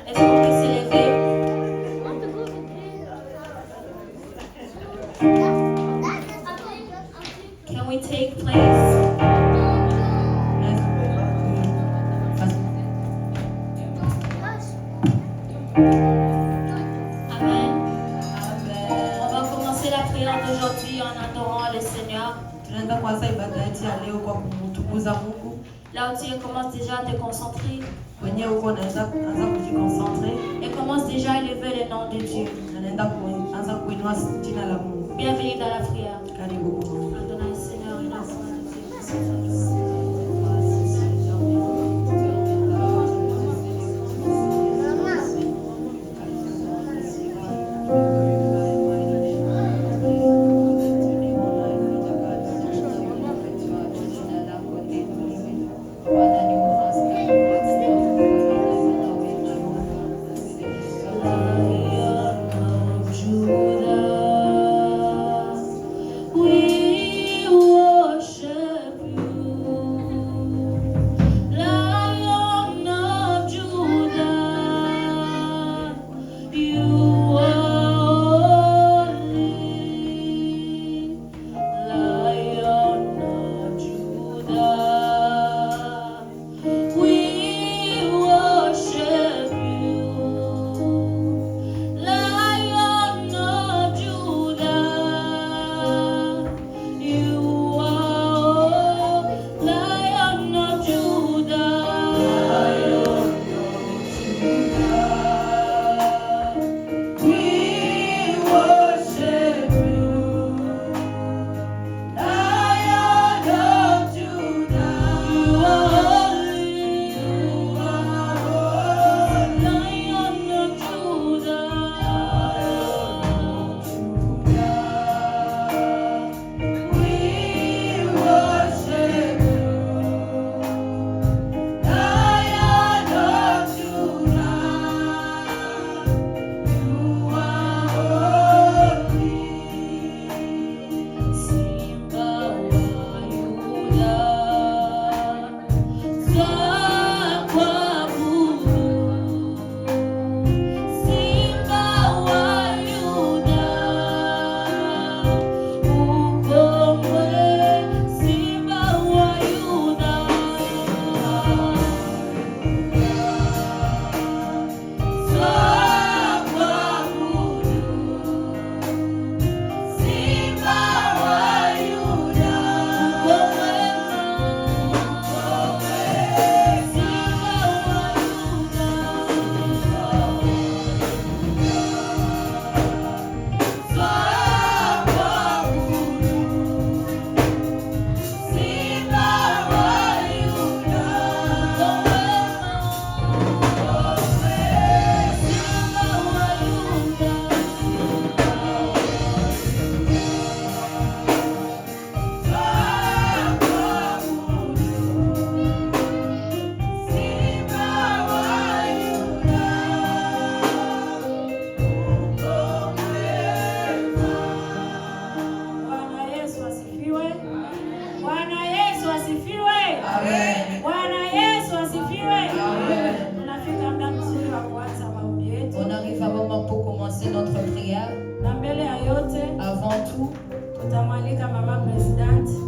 Est-ce qu'on peut s'élever? Can we take place? Amen. On va commencer la prière d'aujourd'hui en adorant le Seigneur. Là où tu commences déjà à te concentrer. Et commence déjà à élever le nom de Dieu. Bienvenue dans la prière. Adonai Seigneur, il a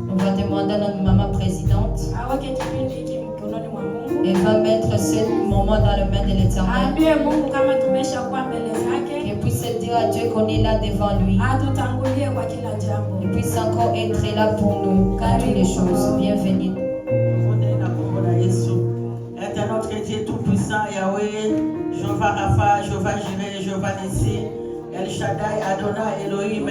On va demander à notre maman présidente. Elle va mettre ce moment dans les mains de l'Éternel. Et puisse dire à Dieu qu'on est là devant lui. Et puisse encore être là pour nous dans toutes les choses. Bienvenue. Notre Dieu tout-puissant, Yahweh, Jéhovah Rapha, Jéhovah Jireh, Jéhovah Nissi, El Shaddai, Adonai, Elohim,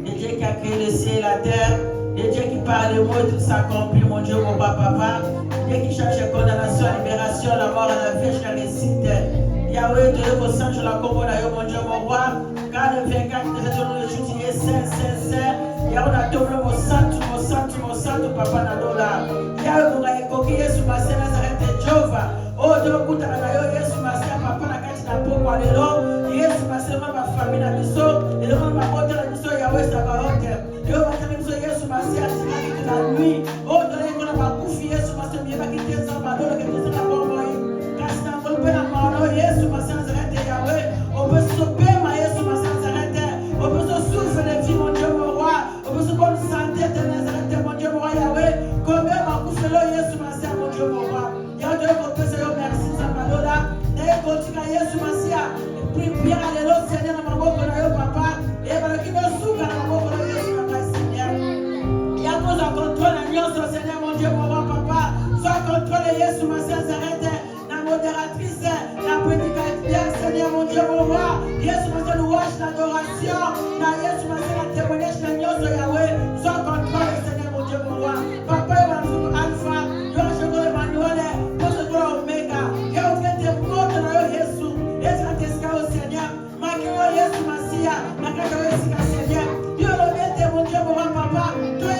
le Dieu qui a créé le ciel et la terre, le Dieu qui parle le mot et tout s'accomplit, mon Dieu, mon papa, le Dieu qui cherche la condamnation, la libération, la mort, la vie, la réussite. Yahweh, Dieu, vos saints, je la commande à mon Dieu, mon roi, car le 24 de le jour, tu es saint. Yahweh, on a tombé mon santo, papa, Nadola. Yahweh, on a écoquillé sous ma scène, Jehovah, oh Dieu, kuta na yo Yesu masia papa na kati na poko lelo Yesu masia ma famille na biso et le monde ma bote na biso Yahweh sa barote yo matana biso Yesu masia tika na nuit oh Dieu ko na bakufi Yesu masia mieba kitesa malolo kitesa na bombo kasi na ngolpe na maana Yesu masia mon Dieu, mon roi. Yesu Masia, louange, l'adoration. Na Yesu Masia, la témoignage, la nyonso Yahweh. Sois contrôle, Seigneur, mon Dieu, mon roi. Papa, Alpha, Yoje, Emmanuel, Pose, Omega. Yesu, Yesu, Yesu, Yesu, Seigneur. Makiro, Yesu Masia, Nakaka, Yesu, Seigneur. Dieu, mon Dieu, mon roi, papa. Toi,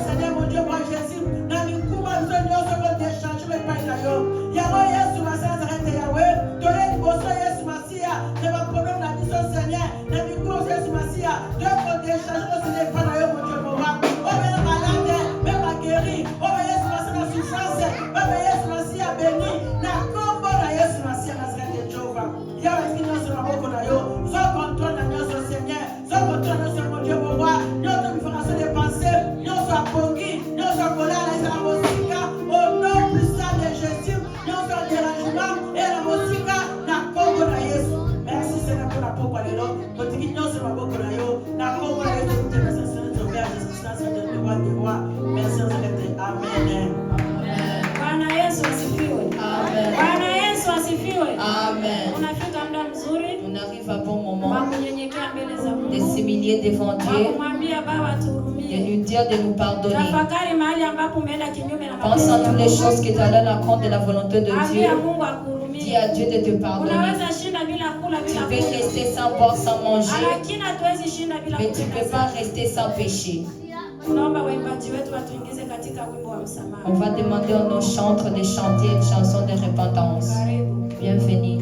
Seigneur, mon Dieu, mon Jésus. Namikuma, nous sommes d'échanger le pain d'ailleurs. Yahweh, Yesu Masia, Nazareth, Yahweh. Toi, Yesu Masia, ne va problème la mission, Seigneur. Namikuma, Yesu Masia. Dieu, qu'on décharge, ce n'est pas d'ailleurs, mon Dieu, mon roi. Oh, même malade, même guéri. Oh, Yesu Masia, la souffrance. Oh, Yesu Masia, béni. Na combo, la Yesu Masia, Nazareth, Jéhovah. Yahweh, qui nous sommes beaucoup d'ailleurs. Sois contrôle, la mission, Seigneur. Sois contrôle, la mission, mon Dieu, mon roi. Notre différence des pensées. Nous sommes pongis. Nous sommes colère, la musique. Au nom puissant de Jésus. Nous sommes dérangement. Et la musique, na combo, la Yesu. Merci, Seigneur, pour la pauvre de l'eau. Notre qui nous sommes beaucoup d'ailleurs. Na combo, la Yesu. Merci, Amen. Bwana Yesu asifiwe. Amen. Bwana Yesu asifiwe. Amen. Unafika muda mzuri On arrive à bon wa moment kunyenyekea mbele za de Mungu. s'humilier devant Wa Dieu, kumwambia Baba de tuhurumie. lui dire de nous pardonner. Tafakari mahali ambapo umeenda kinyume na Pense à toutes les choses qui t'allent à l'encontre de la volonté de Dieu. Ambia Mungu Dis akuhurumie. à Dieu de te pardonner. Unaweza shinda bila kula Tu bila peux kunywa. rester sans boire, sans manger, Lakini hatuwezi shinda bila mais tu ne peux pas rester sans péché. Tunaomba waimbaji wetu watuingize katika wimbo wa msamaha. On va demander à nos chantres de chanter une chanson de repentance. Karibu. Bienvenue.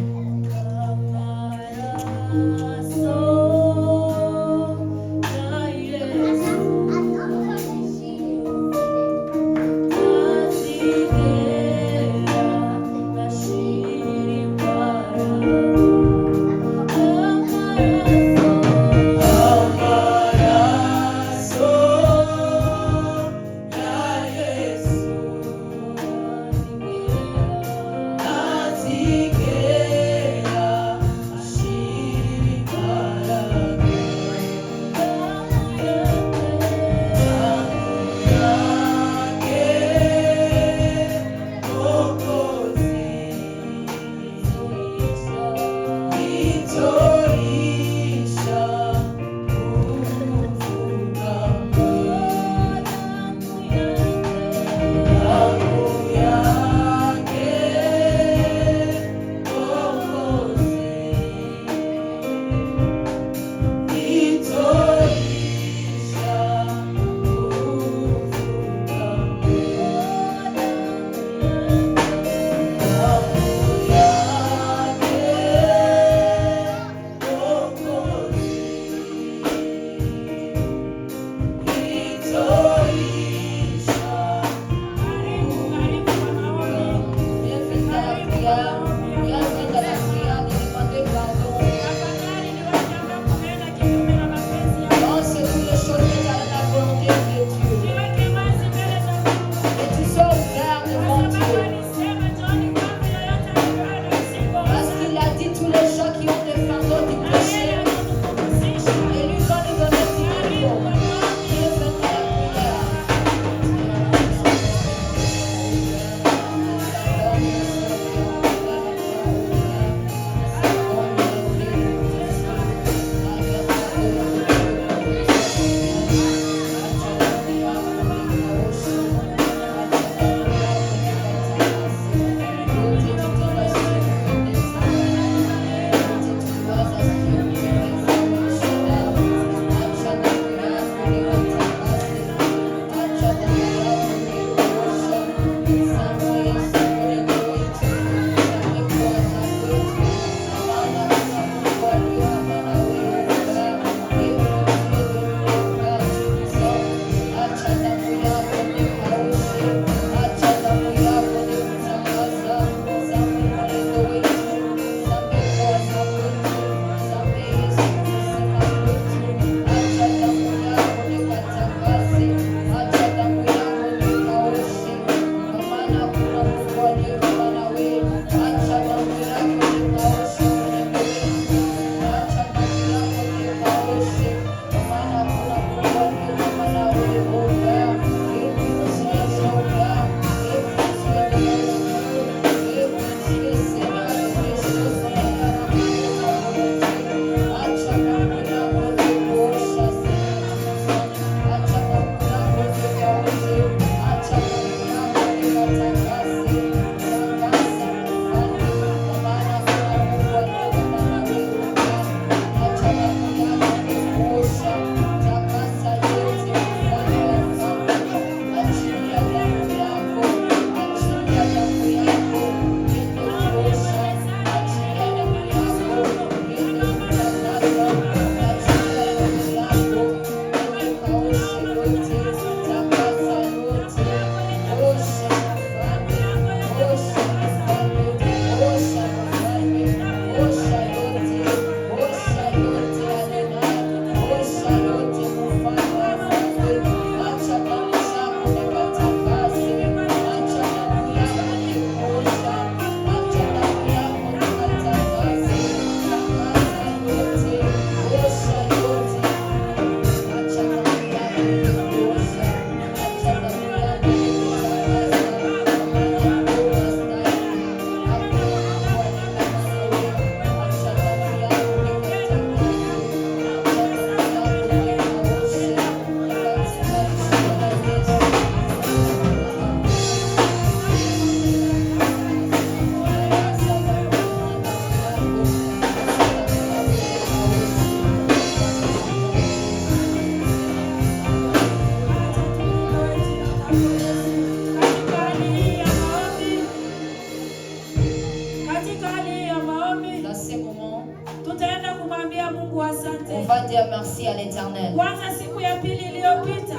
Dans ces moments, tutaenda kumwambia Mungu asante. on va dire merci à l'Éternel. Kwanza siku ya pili iliyopita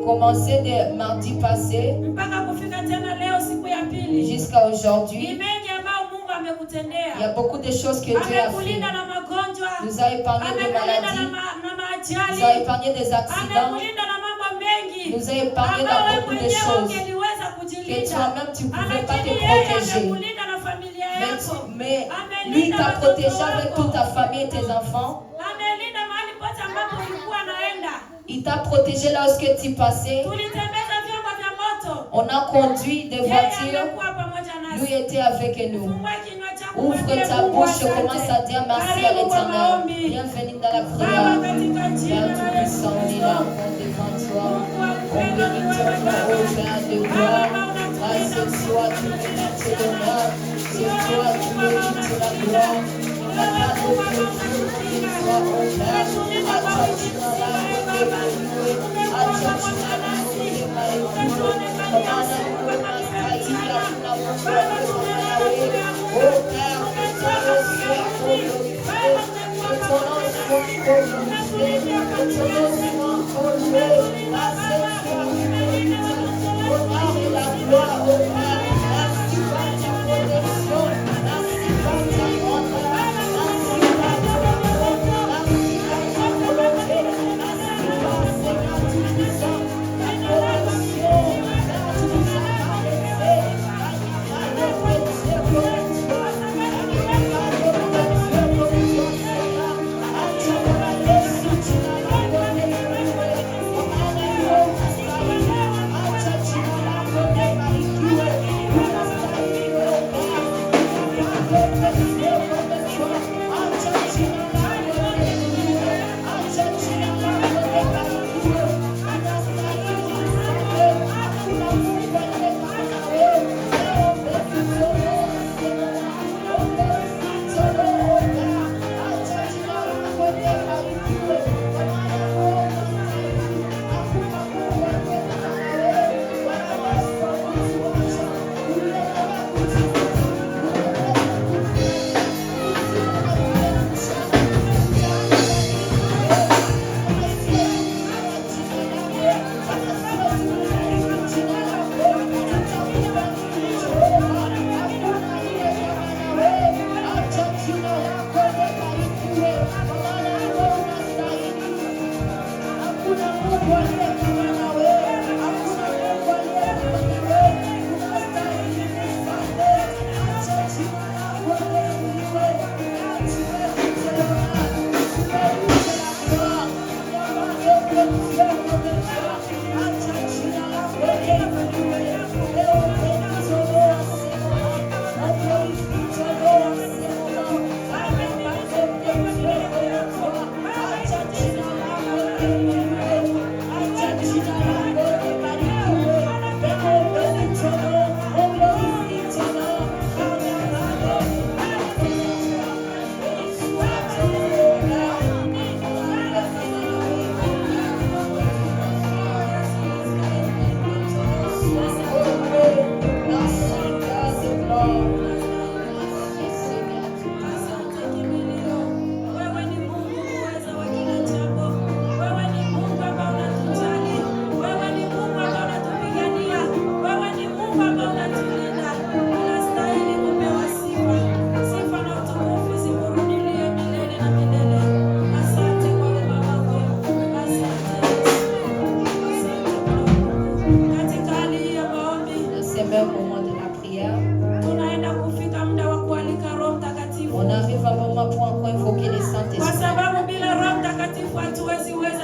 Commencer de mardi passé mpaka kufika tena leo siku ya pili. jusqu'à aujourd'hui, Ni mengi ambayo Mungu amekutendea. il y a beaucoup de choses que Dieu a fait. Amekulinda na magonjwa. Nous a épargné des Amekulinda maladies, na maajali. nous a épargné des accidents, Amekulinda na mambo mengi. nous a épargné Ambayo dans wewe beaucoup de mwenyewe choses ungeliweza que kujilinda. toi-même tu ne pouvais pas te Lakini yeye protéger. amekulinda na familia yako. Mais lui t'a protégé avec toute ta famille et tes enfants. Amelinda mahali pote ambapo ulikuwa naenda. Il t'a protégé lorsque tu passais. Tulitembeza vyombo vya moto. On a conduit des Yeye voitures. amekuwa pamoja nasi. Lui était avec nous. Fungua kinywa chako, Ouvre mwambie ta Mungu bouche, asante. commence à dire merci à Karibu kwa l'Éternel. maombi. Bienvenue dans la Baba, prière. katika jina Père la Yesu Tout-Puissant, on est là encore devant toi. On bénit ton nom, ô Père de gloire. Grâce à toi, tu mérites l'honneur. C'est toi qui mérites la gloire. Il n'y a pas de Dieu qui toi, ô Père.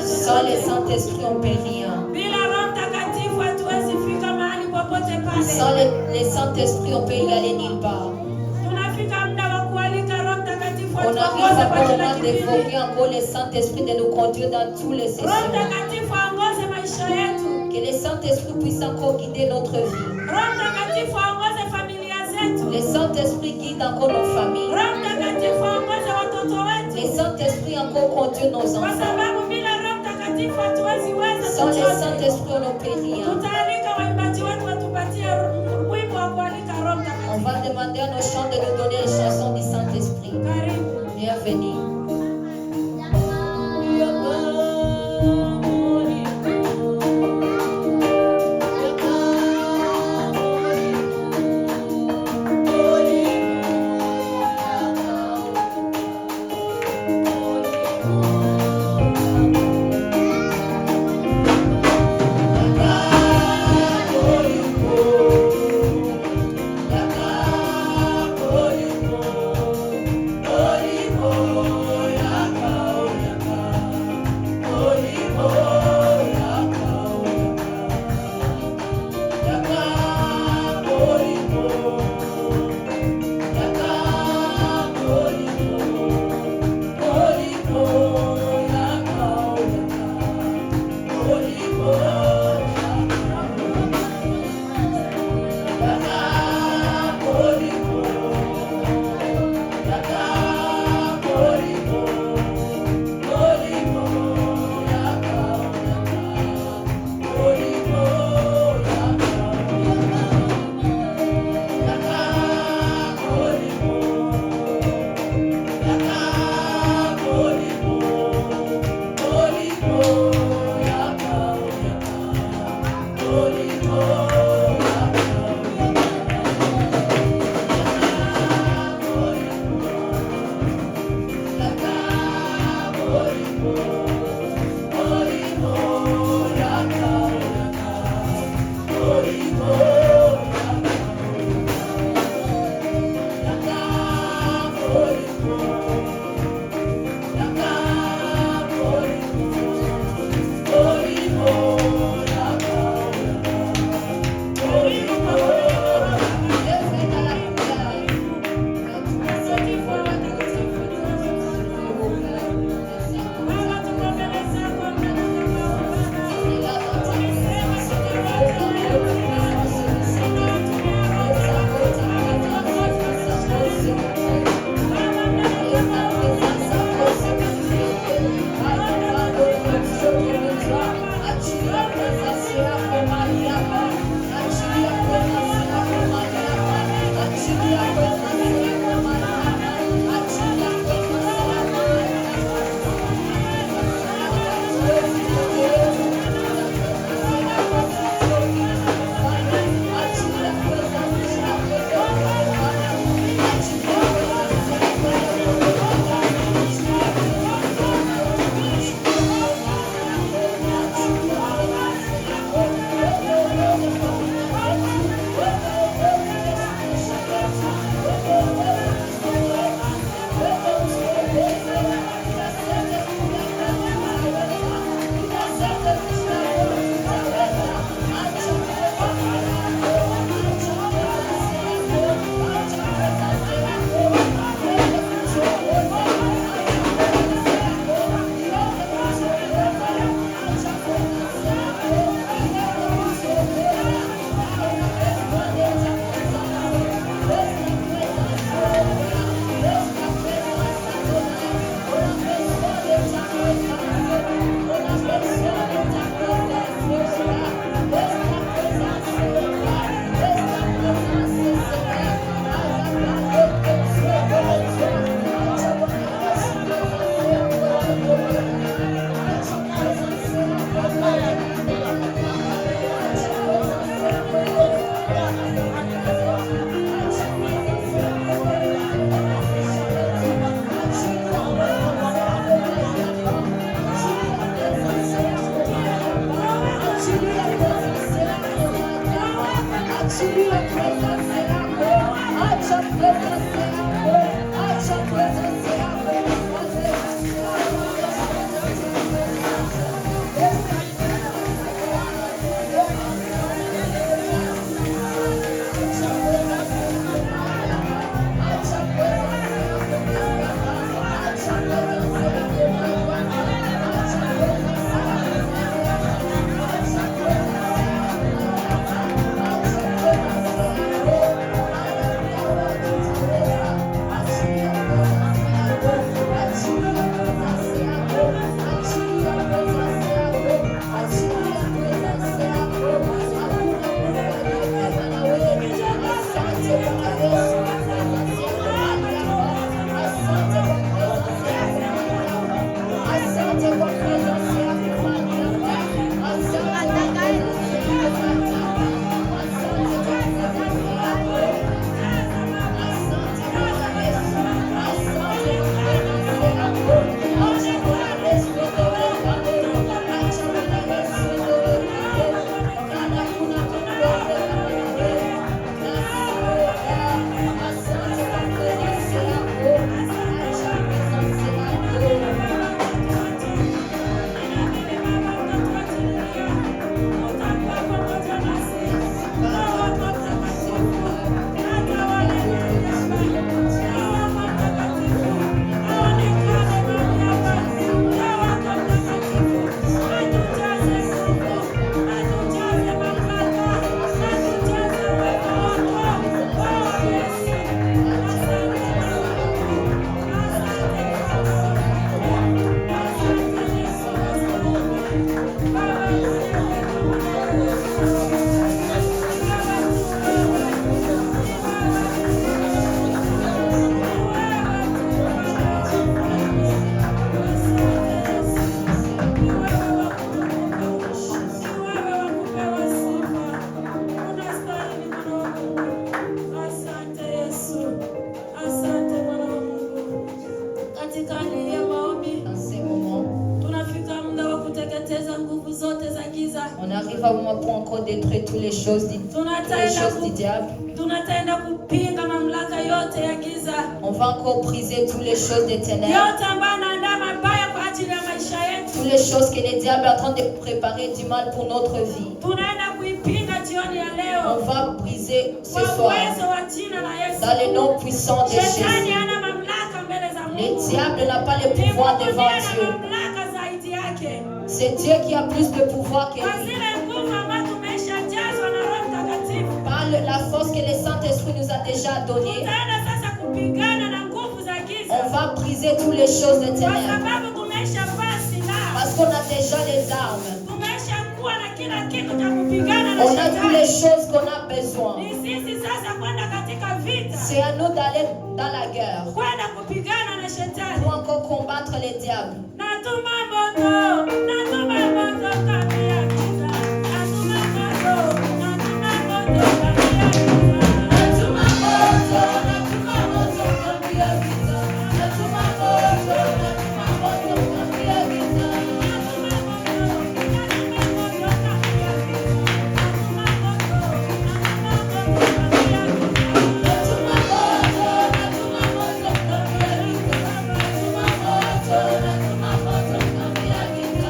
Sans le Saint-Esprit, on ne peut rien. Sans le Saint-Esprit, on peut y aller nulle part. On arrive à un moment d'évoquer encore le Saint-Esprit de nous conduire dans tous les sessions. Que le Saint-Esprit puisse encore guider notre vie. Le Saint-Esprit guide encore nos familles. Le Saint-Esprit encore conduit nos enfants. Sans le Saint-Esprit, on ne peut rien. On va demander à nos chants de nous donner les chansons du Saint-Esprit. Bienvenue. Oh, encore détruire toutes les choses du diable. Tunataenda kupinga mamlaka yote ya giza. On va encore briser toutes les choses des ténèbres. Yote ambayo anaandaa mabaya kwa ajili ya maisha yetu. Toutes les choses que le diable est en train de préparer du mal pour notre vie. Tunaenda kuipinga jioni ya leo. On va briser ce Kwa soir. uwezo wa jina la Yesu. Dans le nom puissant de Shetani Jésus. hana mamlaka mbele za Mungu. Le diable n'a pas le pouvoir devant Dieu. Mamlaka zaidi yake. C'est Dieu qui a plus de pouvoir que Kwa lui. zile nguvu ambazo tumeshajazwa na Roho Mtakatifu. Par la force que le Saint-Esprit nous a déjà donnée, Tutaenda sasa kupigana na nguvu za giza. on va briser toutes les choses des Kwa ténèbres. sababu tumeshavaa silaha. Parce qu'on a déjà les armes. Tumeshakuwa na kila kitu cha kupigana na On a toutes les shetani. choses qu'on a besoin. Ni sisi sasa kwenda katika vita. C'est à nous d'aller dans la guerre Kwenda kupigana na shetani. pour encore combattre les diables. Natuma moto, natuma moto kati ya giza. Natuma moto, natuma moto kati ya giza. Natuma moto, natuma moto kati ya giza. Natuma moto, natuma moto kati ya giza. Natuma moto, natuma moto kati ya giza.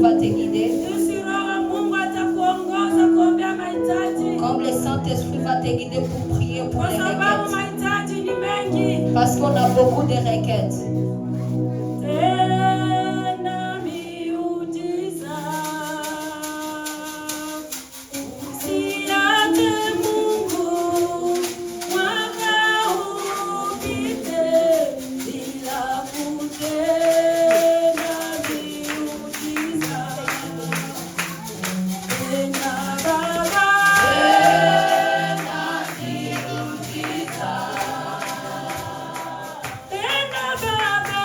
va te guider. Jinsi Roho Mungu atakuongoza kuombea mahitaji. Comme le Saint-Esprit va te guider pour prier pour Kwa les sababu requêtes. mahitaji ni mengi. Parce qu'on a beaucoup de requêtes. Tena miujiza. Usiache Mungu mwaka upite bila kutenda miujiza. Tena Baba, tena Baba.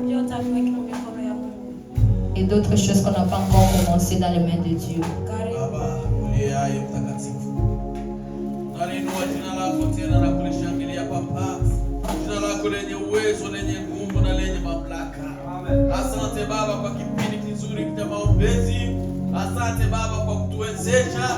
vyote viweke mikono ya Mungu. Et d'autres choses qu'on n'a pas encore commencé dans les mains de Dieu. Karibu. Baba, uliye hai mtakatifu, tunalinua jina lako tena na kulishangilia Baba, jina lako lenye uwezo, lenye nguvu na lenye mamlaka. Asante Baba kwa kipindi kizuri cha maombezi. Asante Baba kwa kutuwezesha.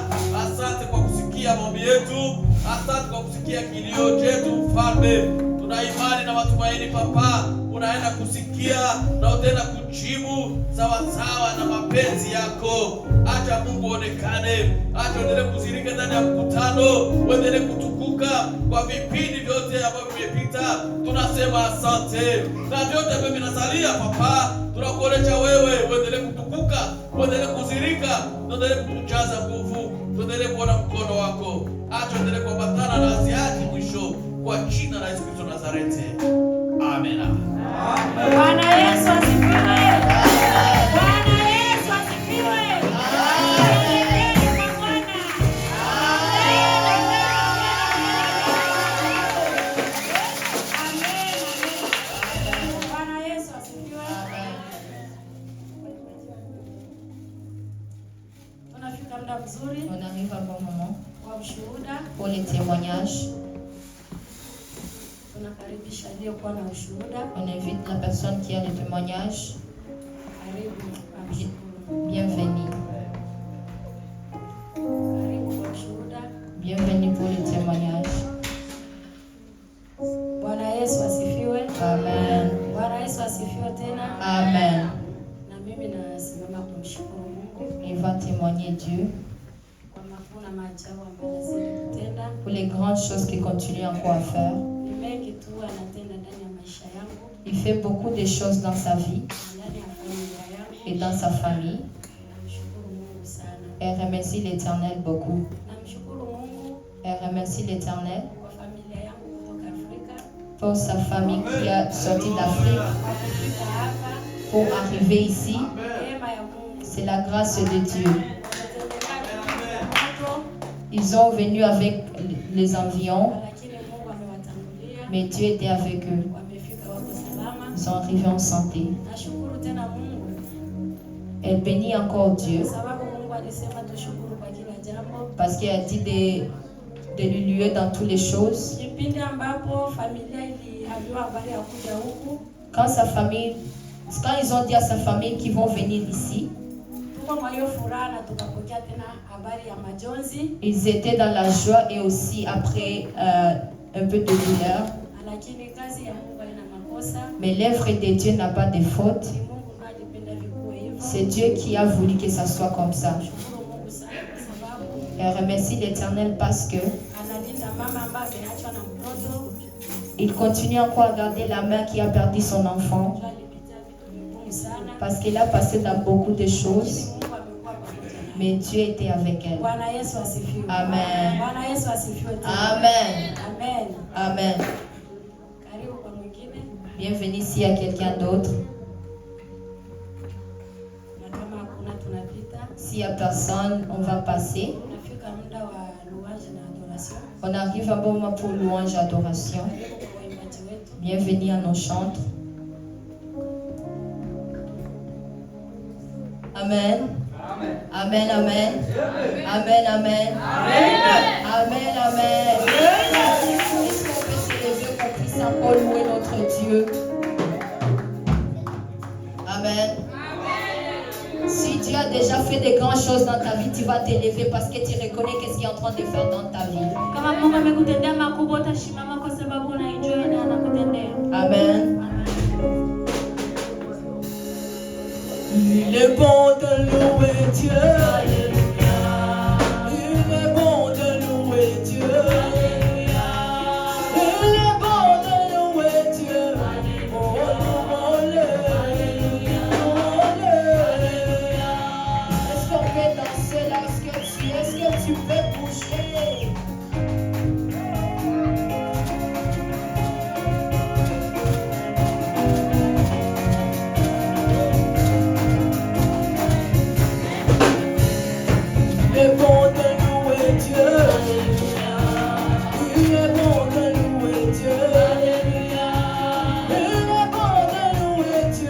Asante kwa kusikia maombi yetu. Asante kwa kusikia kilio chetu Mfalme. Tuna imani na matumaini Papa, unaenda kusikia na utaenda kujibu sawa sawa na mapenzi yako. Acha Mungu onekane, acha uendelee kuzirika ndani ya mkutano, uendelee kutukuka kwa vipindi vyote ambavyo vimepita. Tunasema asante, na vyote ambavyo vinasalia Papa, tunakuonesha wewe uendelee kutukuka, uendelee kuzirika, uendelee kutujaza nguvu, uendelee kuona mkono wako. Acha uendelee kuambatana nasi hadi mwisho, kwa jina la Yesu Kristo Nazareti. Amina. Bwana Yesu asifiwe. Bwana Yesu asifiwe. Bwana Yesu asifiwe. Tunafika muda mzuri On arrive à un bon moment wa ushuhuda. pour les témoignages. Tunakaribisha aliyokuwa na ushuhuda. On invite la personne qui a le témoignage. Karibu amshukuru. Bienvenue. Karibu kwa ushuhuda. Bienvenue pour le témoignage. Bwana Yesu asifiwe. Amen. Bwana Yesu asifiwe tena. Amen. Na mimi nasimama kumshukuru Mungu Il va témoigner Dieu kwa makuu na maajabu ambayo anazidi kutenda. pour les grandes choses qu'il continue encore à faire. Ni mengi tu anatenda ndani ya maisha yangu Il fait beaucoup de choses dans sa vie na ndani ya familia yangu. et dans sa famille. Namshukuru Mungu sana. Elle remercie l'Éternel beaucoup. Namshukuru Mungu Elle remercie l'Éternel kwa familia yangu kutoka Afrika pour sa famille qui a sorti d'Afrique kwa kufika hapa. pour arriver ici. Neema ya Mungu. C'est la grâce de Dieu. Wametembelea watu, Ils sont venus avec les environs, lakini Mungu amewatangulia. mais Dieu était avec eux. Wamefika wako salama. Ils sont arrivés en santé. Nashukuru tena Mungu Elle bénit encore Dieu kwa sababu Mungu alisema tushukuru kwa kila jambo. parce qu'il a dit de lui louer dans toutes les choses. Kipindi ambapo familia iliambiwa habari ya kuja huku, Quand ils ont dit à sa famille qu'ils vont venir ici, tuko kwa hiyo furaha na tukapokea tena habari ya majonzi, ils étaient dans la joie et aussi après un peu de douleur. lakini kazi ya Mungu haina makosa. Mais l'œuvre de Dieu n'a pas de faute. Ni Mungu ndiye alipenda vikuwe hivyo. C'est Dieu qui a voulu que ça soit comme ça. Shukuru Mungu sana kwa sababu Elle remercie l'Éternel parce que analinda mama ambaye ameachwa na mtoto. il continue encore à garder la mère qui a perdu son enfant. Ndio alipitia vitu vigumu sana. Parce qu'elle a passé dans beaucoup de choses, Mungu amekuwa pamoja naye. mais Dieu était avec elle. Bwana Yesu asifiwe. Amen. Bwana Yesu asifiwe tena. Amen. Amen. Amen. Karibu kwa mwingine. Bienvenue s'il y a quelqu'un d'autre. Na kama hakuna tunapita. S'il n'y a personne, on va passer. Tunafika muda wa louange na adoration. On arrive à un bon moment pour louange et adoration. Karibu kwa waimbaji wetu. Bienvenue à nos chantres. Amen. Amen, amen. Amen, amen. Amen, amen. Est-ce qu'on peut se lever, qu'on puisse encore louer notre Dieu? Amen. Si Dieu a déjà fait de grandes choses dans ta vie, tu vas t'élever parce que tu reconnais qu'est-ce qu'il est en train de faire dans ta vie. Kama Mungu amekutendea makubwa utasimama kwa sababu unaijua na anakutendea. Amen. Il est bon de louer Dieu. Il est bon de louer Dieu. Il est bon de louer Dieu. Oh, louons-le. Louons-le. Est-ce qu'on peut danser là? Est-ce que tu peux bouger? Il est bon de louer Dieu. Il est bon de louer Dieu. Il est bon de louer Dieu.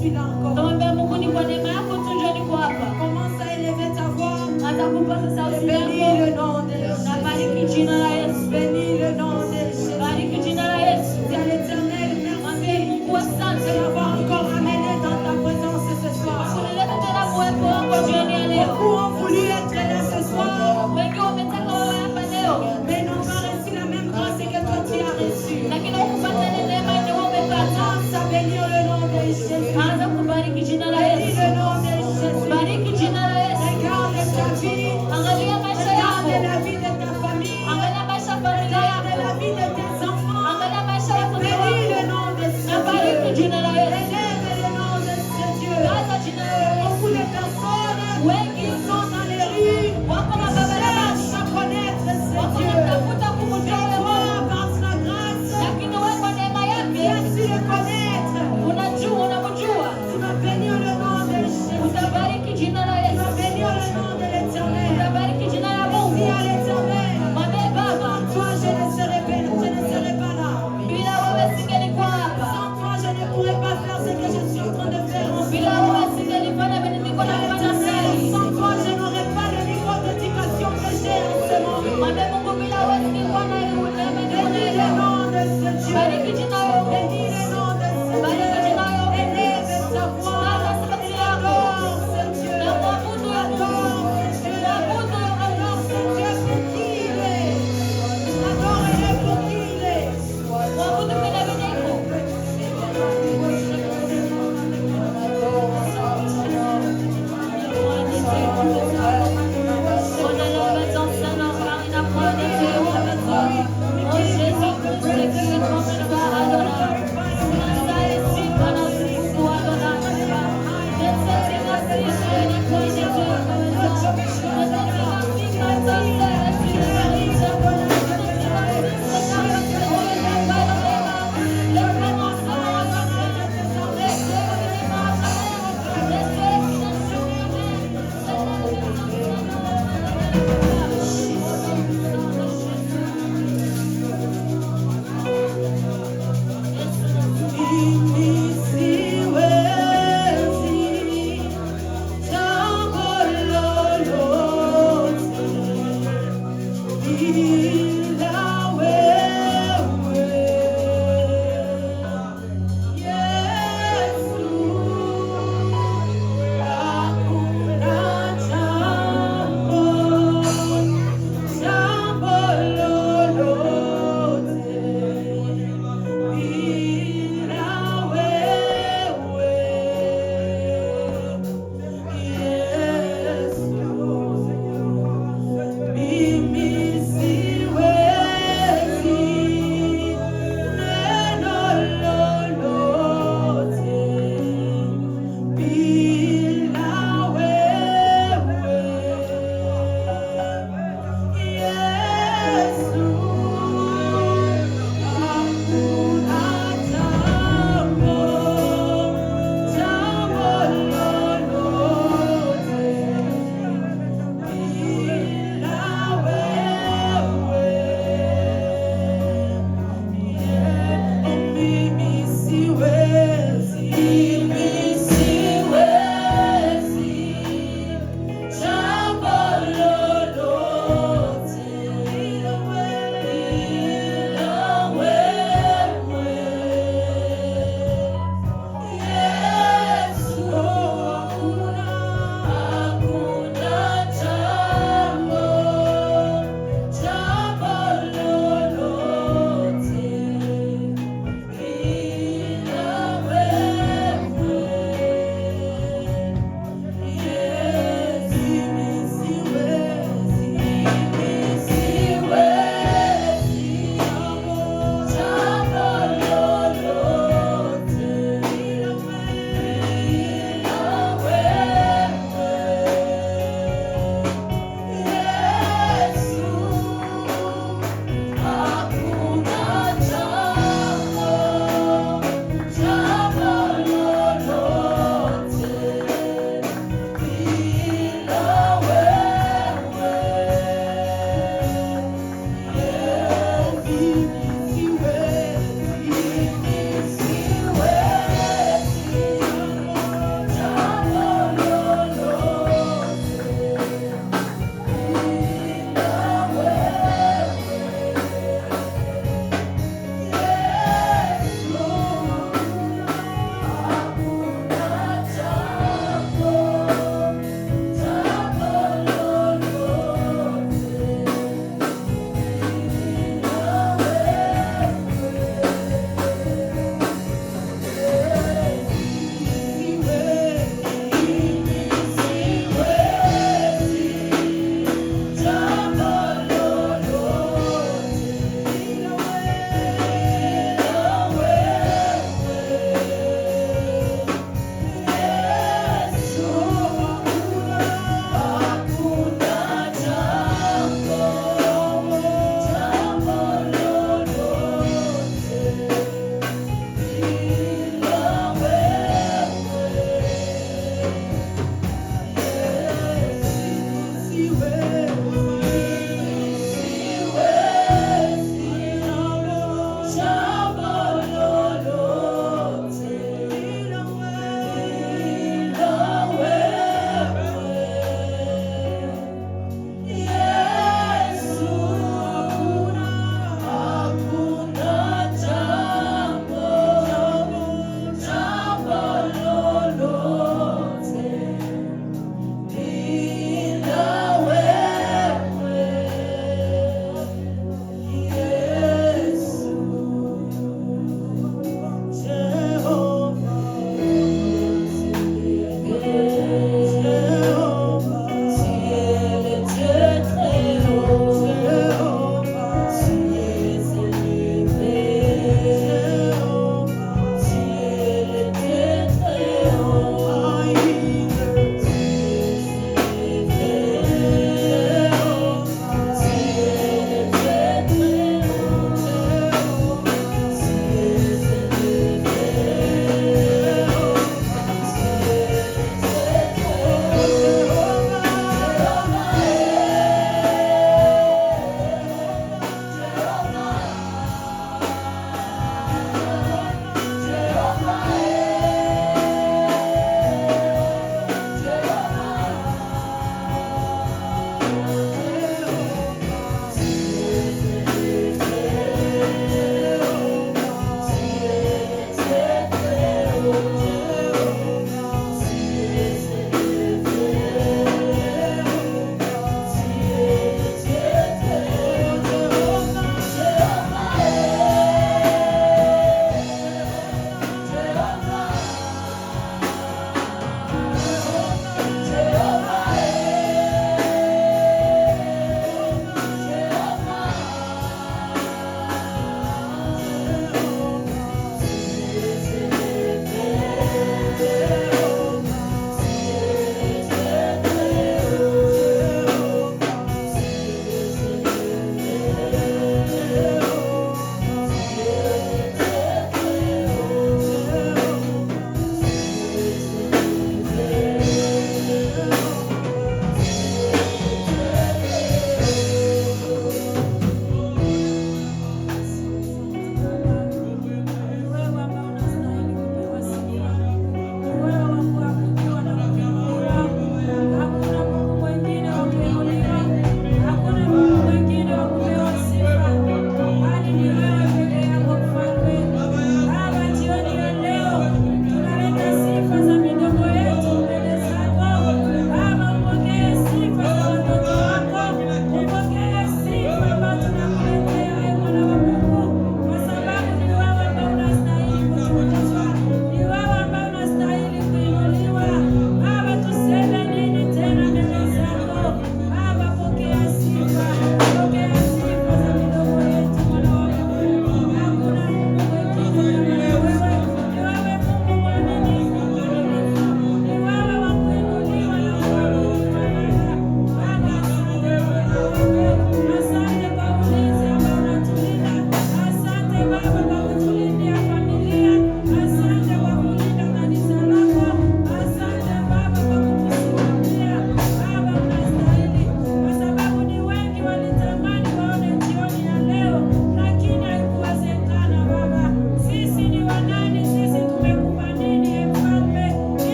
suis là encore. Kamwambia Mungu ni kwa neema yako tu ndio niko hapa. Commence à élever ta voix. Atakupaza sauti Bénis yako. le nom de Jésus. Na bariki jina la Yesu. Bénis le nom de Jésus. Bariki jina la Yesu. Dis à l'Éternel, Mwambie merci Mungu asante. de m'avoir encore amené dans ta présence ce soir. Kunileta tena kuwepo wako jioni ya leo. Beaucoup ont voulu être là ce soir, Wengi wametaka wawe hapa leo. mais n'ont pas reçu la même grâce que toi tu as reçue. Lakini hukupata ile neema ile umepata. Commence à bénir le nom de Jésus. Anza kubariki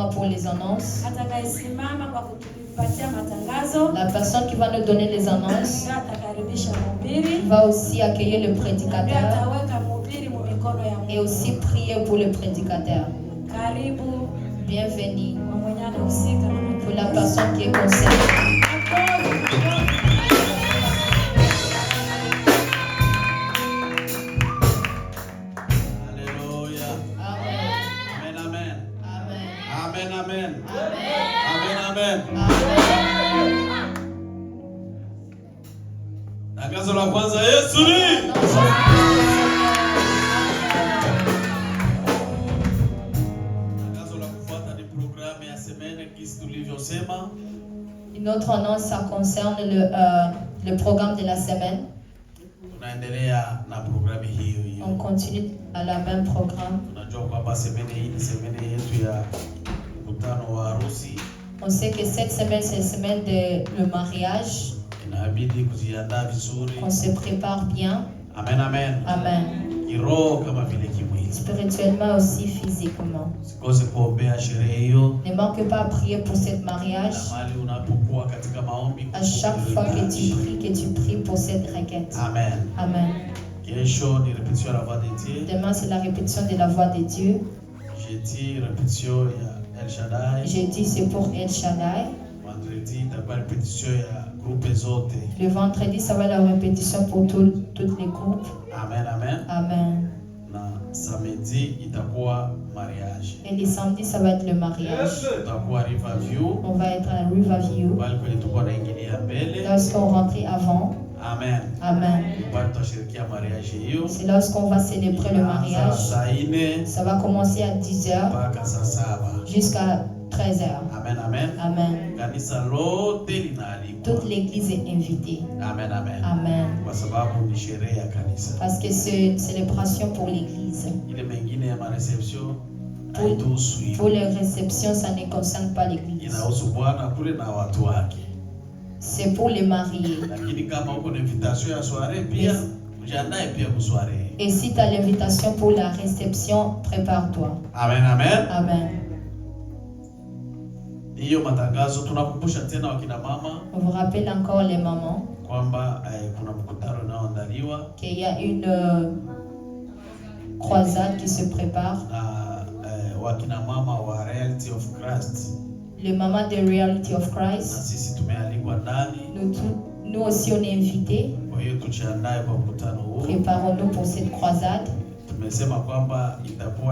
moment pour les annonces. Atakayesimama kwa kutupatia matangazo. La personne qui va nous donner les annonces Atakaribisha mhubiri. va aussi accueillir le prédicateur Ataweka mhubiri mu mikono ya et Mungu. aussi prier pour le prédicateur. Karibu Bienvenue kwa mwenye anahusika na pour la personne qui est concernée. Alléluia. Amen. Amen, amen. Amen. Amen, amen. Amen, amen. Tangazo la kwanza, Yesu ni tangazo la kufuata ni programu ya semene kisi tulivyosema. Une autre annonce, ça concerne le programme de la semaine. Tunaendelea na programu hiyo hiyo. On continue à la même programme. Tunajua kwamba semene hii ni semene yetu ya mkutano wa harusi. On sait que cette semaine, c'est la semaine de le mariage. Inabidi kujiandaa vizuri. On se prépare bien. Amen, amen. Amen. Kiroho kama vile kimwili. Spirituellement aussi, physiquement. Sikose kuombea sherehe hiyo. Ne manque pas à prier pour cette mariage. Na mahali unapokuwa katika maombi. À chaque fois que tu pries pour cette requête. Amen. Amen. Kesho ni répétition la voix de Dieu. Demain, c'est la répétition de la voix de Dieu. Jeudi répétition ya El Shaddai. Jeudi, c'est pour El Shaddai. Vendredi itakuwa répétition ya groupe zote. Le vendredi, ça va être la répétition pour toutes les groupes. Amen, amen. Amen. Na samedi itakuwa mariage. Et les samedis, ça va être le mariage. Tutakuwa Riverview. On va être à Riverview. Bali kwenye tuko na ingilia mbele. Lorsqu'on rentre avant. Amen. Amen. Bali tutashirikia mariage hiyo. C'est lorsqu'on va célébrer le mariage. Saa 4 Ça va commencer à 10h mpaka saa 7. jusqu'à 13h. Amen, amen. Amen. Kanisa lote linaalikwa. Toute l'église est invitée. Amen, amen. Amen. Kwa sababu ni sherehe ya kanisa. Parce que c'est une célébration pour l'église. Ile mengine ya mareception haituhusu hiyo. Pour les réceptions, ça ne concerne pas l'église. Inahusu Bwana kule na watu wake. C'est pour les mariés. Lakini kama uko na invitation ya soirée pia, ujiandae pia kwa soirée. Et si tu as l'invitation pour la réception, prépare-toi. Amen, amen. Amen. Hiyo matangazo tunakumbusha tena wakina mama. On vous rappelle encore les mamans Kwamba kuna mkutano unaoandaliwa. qu'il y a une croisade qui se prépare. Na wakina mama wa Reality of Christ. Les mamans de Reality of Na Christ. sisi tumealikwa ndani. Nous aussi on est invités. Kwa hiyo tujiandae kwa mkutano huu. Préparons-nous pour cette croisade. Tumesema kwamba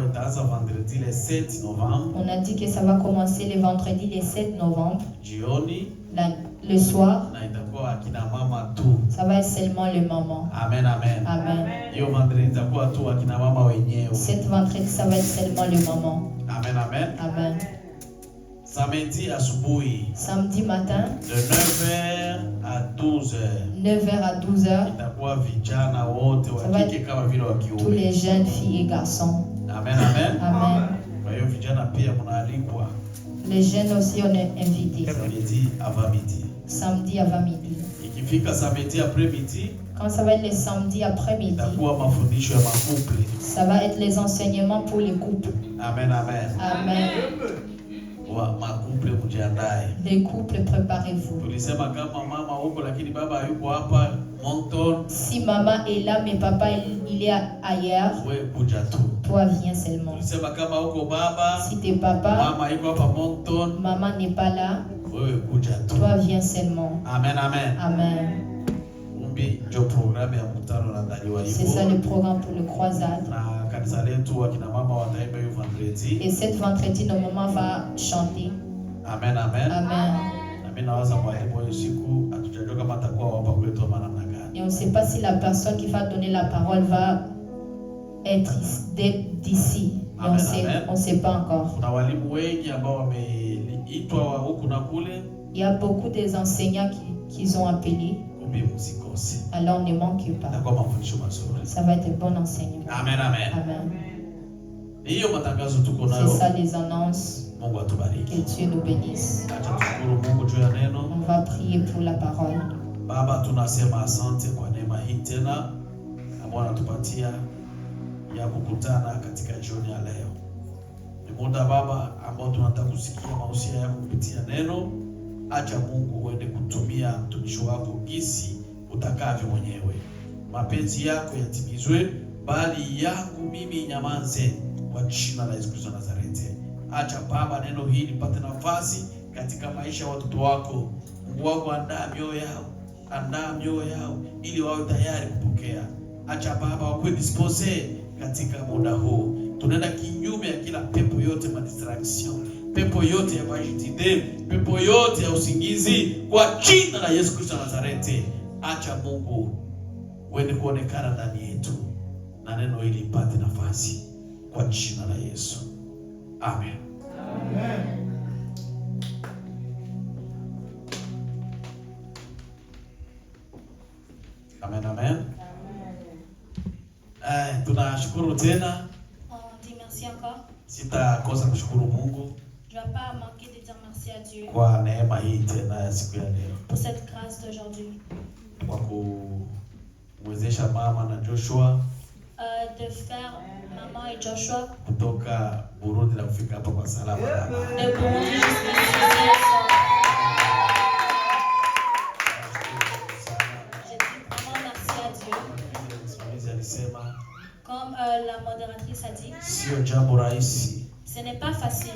itaanza vendredi le 7 novembre. On a dit que ça va commencer le vendredi le 7 novembre. Jioni. Le soir. Na itakuwa akina mama tu. Ça va être seulement les mamans. Amen, amen. Amen. Hiyo vendredi itakuwa tu akina mama wenyewe. Cette vendredi, ça va être seulement les mamans. Amen, amen. Amen. Samedi asubuhi. Samedi matin. De 9h à 12h. 9h à 12h. Itakuwa vijana wote wa kike kama vile wa kiume. Tous les jeunes filles et garçons. Amen, amen. Amen. Kwa hiyo vijana pia mnaalikwa. Les jeunes aussi on est invités. Samedi avant midi. Samedi avant midi. Ikifika samedi après midi. Quand ça va être le samedi après-midi. Itakuwa mafundisho ya makuple. Ça va être les enseignements pour les couples. Amen, amen. Amen. Wa makuple mjiandae. Les couples, préparez-vous. Tulisema kama mama huko lakini baba hayuko hapa Moncton. Si maman est là mais papa il est ailleurs. Wewe kuja tu. Toi viens seulement. Tulisema kama huko baba. Si t'es papa. Mama yuko hapa Moncton. Maman n'est pas là. Wewe kuja tu. Toi viens seulement. Amen, amen. Amen. Ndio programu ya mkutano unaandaliwa hivyo. C'est ça le programme pour le croisade. Na kanisa letu wakina mama wataimba hiyo vendredi. Et cette vendredi nos mamans va chanter. Amen, amen. Amen. Na mimi nawaza mwalimu hiyo siku hatujajua kama atakuwa hapa kwetu ama namna gani. Et on ne sait pas si la personne qui va donner la parole va être d'ici. On ne sait pas encore. Kuna walimu wengi ambao wameitwa huku na kule. Il y a beaucoup des enseignants qu'ils ont appelés. Alors ne manque pas. Ça va être un bon enseignement. Amen, amen. Amen. C'est ça les annonces. Que Dieu nous bénisse. On va prier pour la parole. Baba, tunasema asante kwa neema hii tena ambayo unatupatia ya kukutana katika jioni ya leo. Ni muda Baba ambao tunataka kusikia mausia yako kupitia neno. Acha Mungu uende kutumia mtumishi wako gisi utakavyo mwenyewe. Mapenzi yako yatimizwe, bali yangu mimi nyamaze, kwa jina la Yesu Kristo Nazareti. Acha Baba neno hili lipate nafasi katika maisha ya watoto wako. Mungu wako, andaa mioyo yao ili wawe tayari kupokea. Acha Baba wakuwe dispose katika muda huu. Tunaenda kinyume ya kila pepo yote ma distraction, pepo yote ya vajitide, pepo yote ya usingizi, kwa jina la Yesu Kristo Nazareti. Acha Mungu uende kuonekana ndani yetu na neno hili lipate nafasi kwa jina la Yesu. Amen. Amen. Amen, amen. Tunashukuru tena. On dit merci encore. Sitakosa kushukuru Mungu. Je ne vais pas manquer de dire merci à Dieu Kwa neema hii tena ya siku ya leo. pour cette grâce d'aujourd'hui. Kwa kumwezesha mama na Joshua De faire maman et Joshua kutoka Burundi na kufika hapa kwa salama. de Burundi jusqu'ici. Je dis vraiment merci à Dieu. Comme la modératrice a dit, Sio jambo rahisi ce n'est pas facile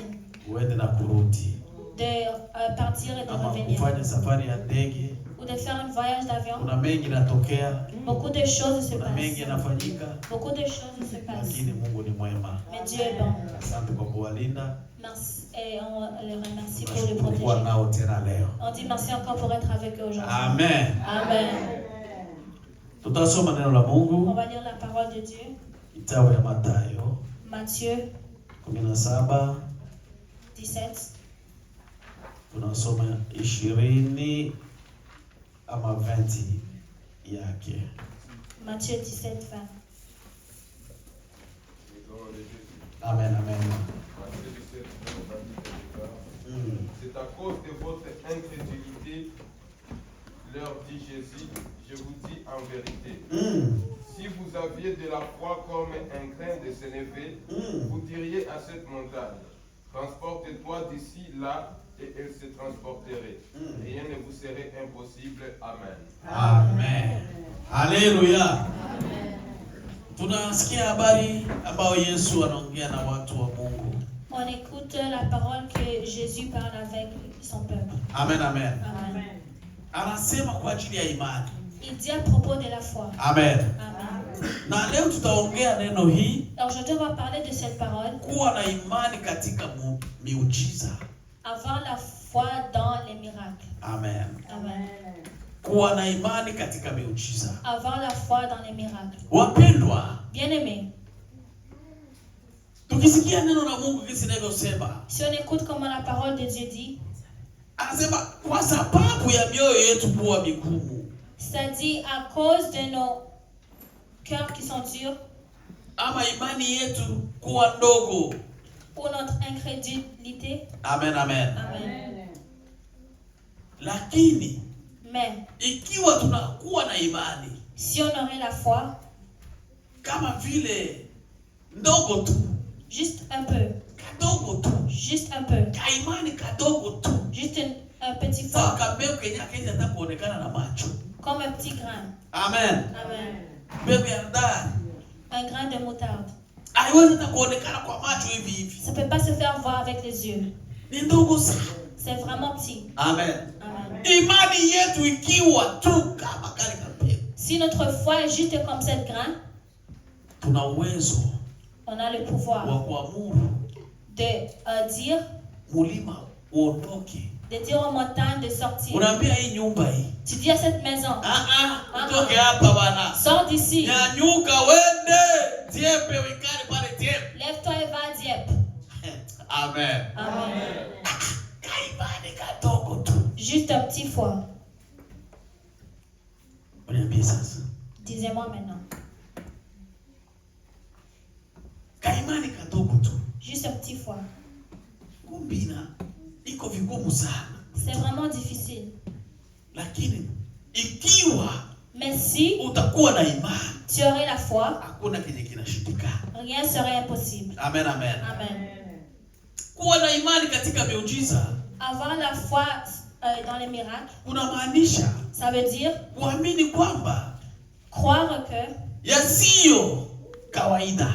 uende na kurudi, de partir et de ama revenir kufanya safari ya ndege. ou de faire un voyage d'avion. Kuna mengi yanatokea, Beaucoup de choses se kuna mengi passent. yanafanyika, Beaucoup de choses se passent. lakini Mungu ni mwema. Mais Dieu est bon. Asante kwa kuwalinda. Merci, et on le remercie pour le Tunashukuru kuwa protéger. nao tena leo. On dit merci encore pour être avec eux aujourd'hui. Amen. Amen. Tutasoma neno la On Mungu va lire la parole de Dieu. kitabu ya Mathayo Matthieu 17. 17. Tunasoma 20 ama 20 yake. Matthieu 17, 20. Amen, amen. C'est à cause de votre incrédulité, leur dit Jésus, je vous dis en vérité. Si vous aviez de la foi comme un grain de sénévé, vous diriez à cette montagne, transporte-toi d'ici là, et elle se transporterait. Rien ne vous serait impossible. Amen. Amen. Haleluya. Tunasikia habari ambayo Yesu anaongea na watu wa Mungu. On écoute la parole que Jésus parle avec son peuple. Amen, amen. Amen. Anasema kwa ajili ya imani. Il dit à propos de la foi. Amen. Amen. Na leo tutaongea neno hii, Aujourd'hui, on va parler de cette parole. kuwa na imani katika miujiza. Avoir la foi dans les miracles. Amen. Amen. Kuwa na imani katika miujiza. Avoir la foi dans les miracles. Wapendwa, Bien-aimés, tukisikia neno la Mungu kisi linavyosema, si on écoute comment la parole de Dieu dit, anasema kwa sababu ya mioyo yetu kuwa migumu, ça dit à cause de nos cœurs qui sont durs, ama imani yetu kuwa ndogo. pour notre incrédulité. Amen, amen. Amen. Lakini Mais ikiwa tunakuwa na imani si on aurait la foi, kama vile ndogo tu, juste un peu, kadogo tu, juste un peu, ka imani kadogo tu, juste un petit sawa foi, kambeo kenye kenya hata kuonekana na macho. comme un petit grain. Amen. Amen. Mbegu ya ndani Un grain de moutarde. haiwezi hata kuonekana kwa macho hivi hivi, Ça ne peut pas se faire voir avec les yeux. ni ndogo sana. C'est vraiment petit. Amen. Amen. Imani yetu ikiwa tu kama kale kampeo, Si notre foi est juste comme cette grain, tuna uwezo on a le pouvoir wa kuamuru de dire uondoke. aux montagnes de sortir. Unaambia hii nyumba hii, Tu dis à cette maison, utoke hapa bana. sors d'ici, Nyanyuka wende Dieppe, wikali pale Dieppe. lève-toi et va à Dieppe. Amen. Amen. Kaimani kadogo tu. Juste un petit foi. Uniambie sasa. Disez-moi maintenant. Kaimani kadogo tu. Juste un petit foi. Kumbina iko vigumu sana. C'est vraiment difficile. Lakini ikiwa Mais si utakuwa na imani, tu aurais la foi, hakuna kenye kinashindikana. rien serait impossible. Amen, amen. Amen. Kuwa na imani katika miujiza Avoir la foi dans les miracles, kunamaanisha ça veut dire kuamini kwamba croire que yasiyo kawaida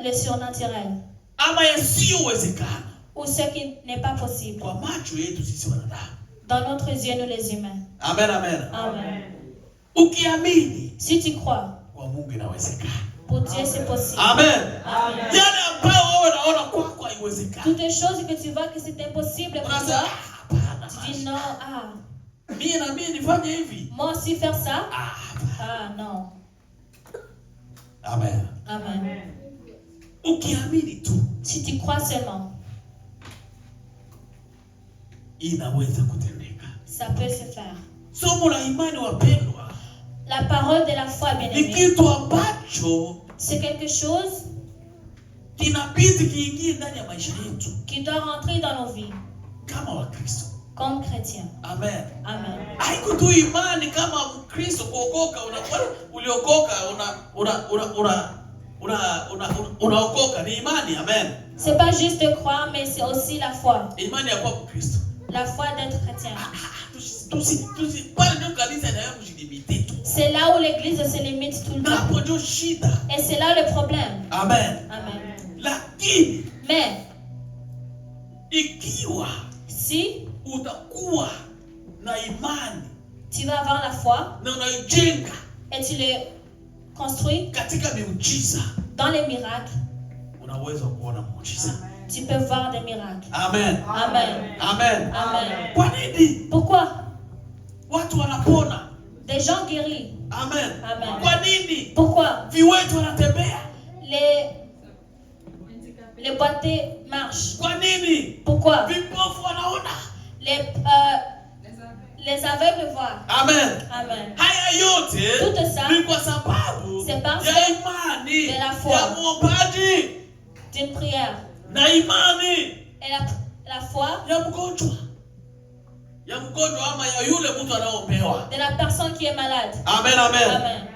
le surnaturel ama yasiyowezekana ou ce qui n'est pas possible, kwa macho yetu sisi wanadamu. dans notre yeux, nous les humains. Amen, amen. Amen. Ukiamini Si tu crois, kwa Mungu inawezekana. pour Dieu c'est possible. Amen. Amen. Yale ambayo wewe unaona kwako haiwezekani. Toutes les choses que tu vois que c'est impossible pour Unasema toi, hapana. tu dis non, Mimi na mimi nifanye hivi. moi aussi faire ça, Hapana. non. Amen. Amen. Ukiamini tu Si tu crois seulement, inaweza kutendeka. ça peut se faire. Somo la imani wapendwa, La parole de la foi, ni bien-aimé, kitu ambacho c'est quelque chose kinabidi kiingie ndani ya maisha yetu qui doit rentrer dans nos vies kama Wakristo. comme chrétiens. Amen. Amen. Haiko tu imani kama Mkristo kuokoka, uliokoka unaokoka, ni imani. Amen. C'est pas juste de croire, mais c'est aussi la foi. Imani ya kuwa Mkristo. La foi d'être chrétien. Pale ndio kanisa inayo kujidhibiti tu. C'est là où l'église se limite tout le temps. Hapo ndio shida. Et c'est là le problème. Amen. Amen. Lakini Mais ikiwa si utakuwa na imani tu vas avoir la foi na unaijenga et tu le construis katika miujiza, dans les miracles, unaweza kuona muujiza. tu peux voir des miracles. Amen. Amen. Amen. Amen. Kwa nini Pourquoi? watu wanapona? Des gens guéris. Amen. Amen. Kwa nini Pourquoi? viwete wanatembea? Les boités marchent. Kwa nini Pourquoi? vipofu wanaona? Les aveugles voient. Amen. Amen. Haya yote Tout ça, ni kwa sababu c'est parce ya imani de la foi. ya muombaji d'une prière. na imani Et la foi ya mgonjwa ama ya yule mtu anaoombewa. de la personne qui est malade. Amen, amen. Amen.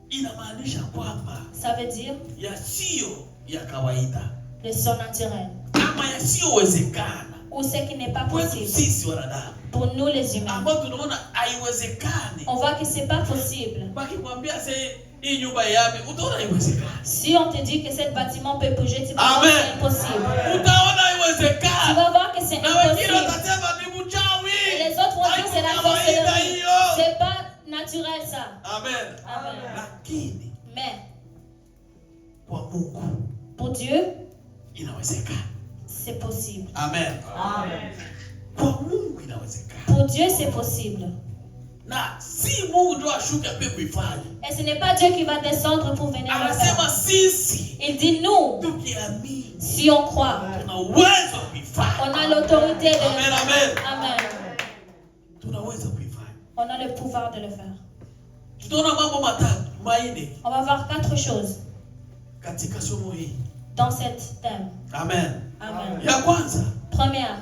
Inamaanisha kwamba Ça veut dire yasiyo ya kawaida le surnaturel. ama yasiyowezekana Ou ce qui n'est pas kwetu possible. sisi wanadamu, Pour nous les humains. ambao tunaona haiwezekani. On voit que c'est pas possible. Wakikwambia hii nyumba yame, utaona haiwezekani. Si on te dit que ce bâtiment peut bouger, tu vas voir Amen. que c'est impossible. Utaona Tu haiwezekani. vas voir que c'est Na wengine impossible. watasema ni mchawi. Et les autres vont dire que c'est la Haiko kawaida sorcellerie. hiyo. C'est pas naturel ça. Amen. Amen. Lakini Mais kwa Mungu pour Dieu, inawezekana. c'est possible. Amen. Kwa Mungu inawezekana. Pour Dieu, c'est possible. Na si Mungu ndio ashuke ape kuifanya. Et ce n'est pas Dieu qui va descendre pour venir le Anasema faire. sisi Il dit nous, tukiamini si on croit, tuna uwezo wa kuifanya. on a l'autorité de le Amen, faire. amen. Amen. Tunaweza kuifanya. On a le pouvoir de le faire. Tutaona mambo matatu manne On va voir 4 choses katika somo hili. dans cet thème. Amen. Amen. Ya kwanza, Première,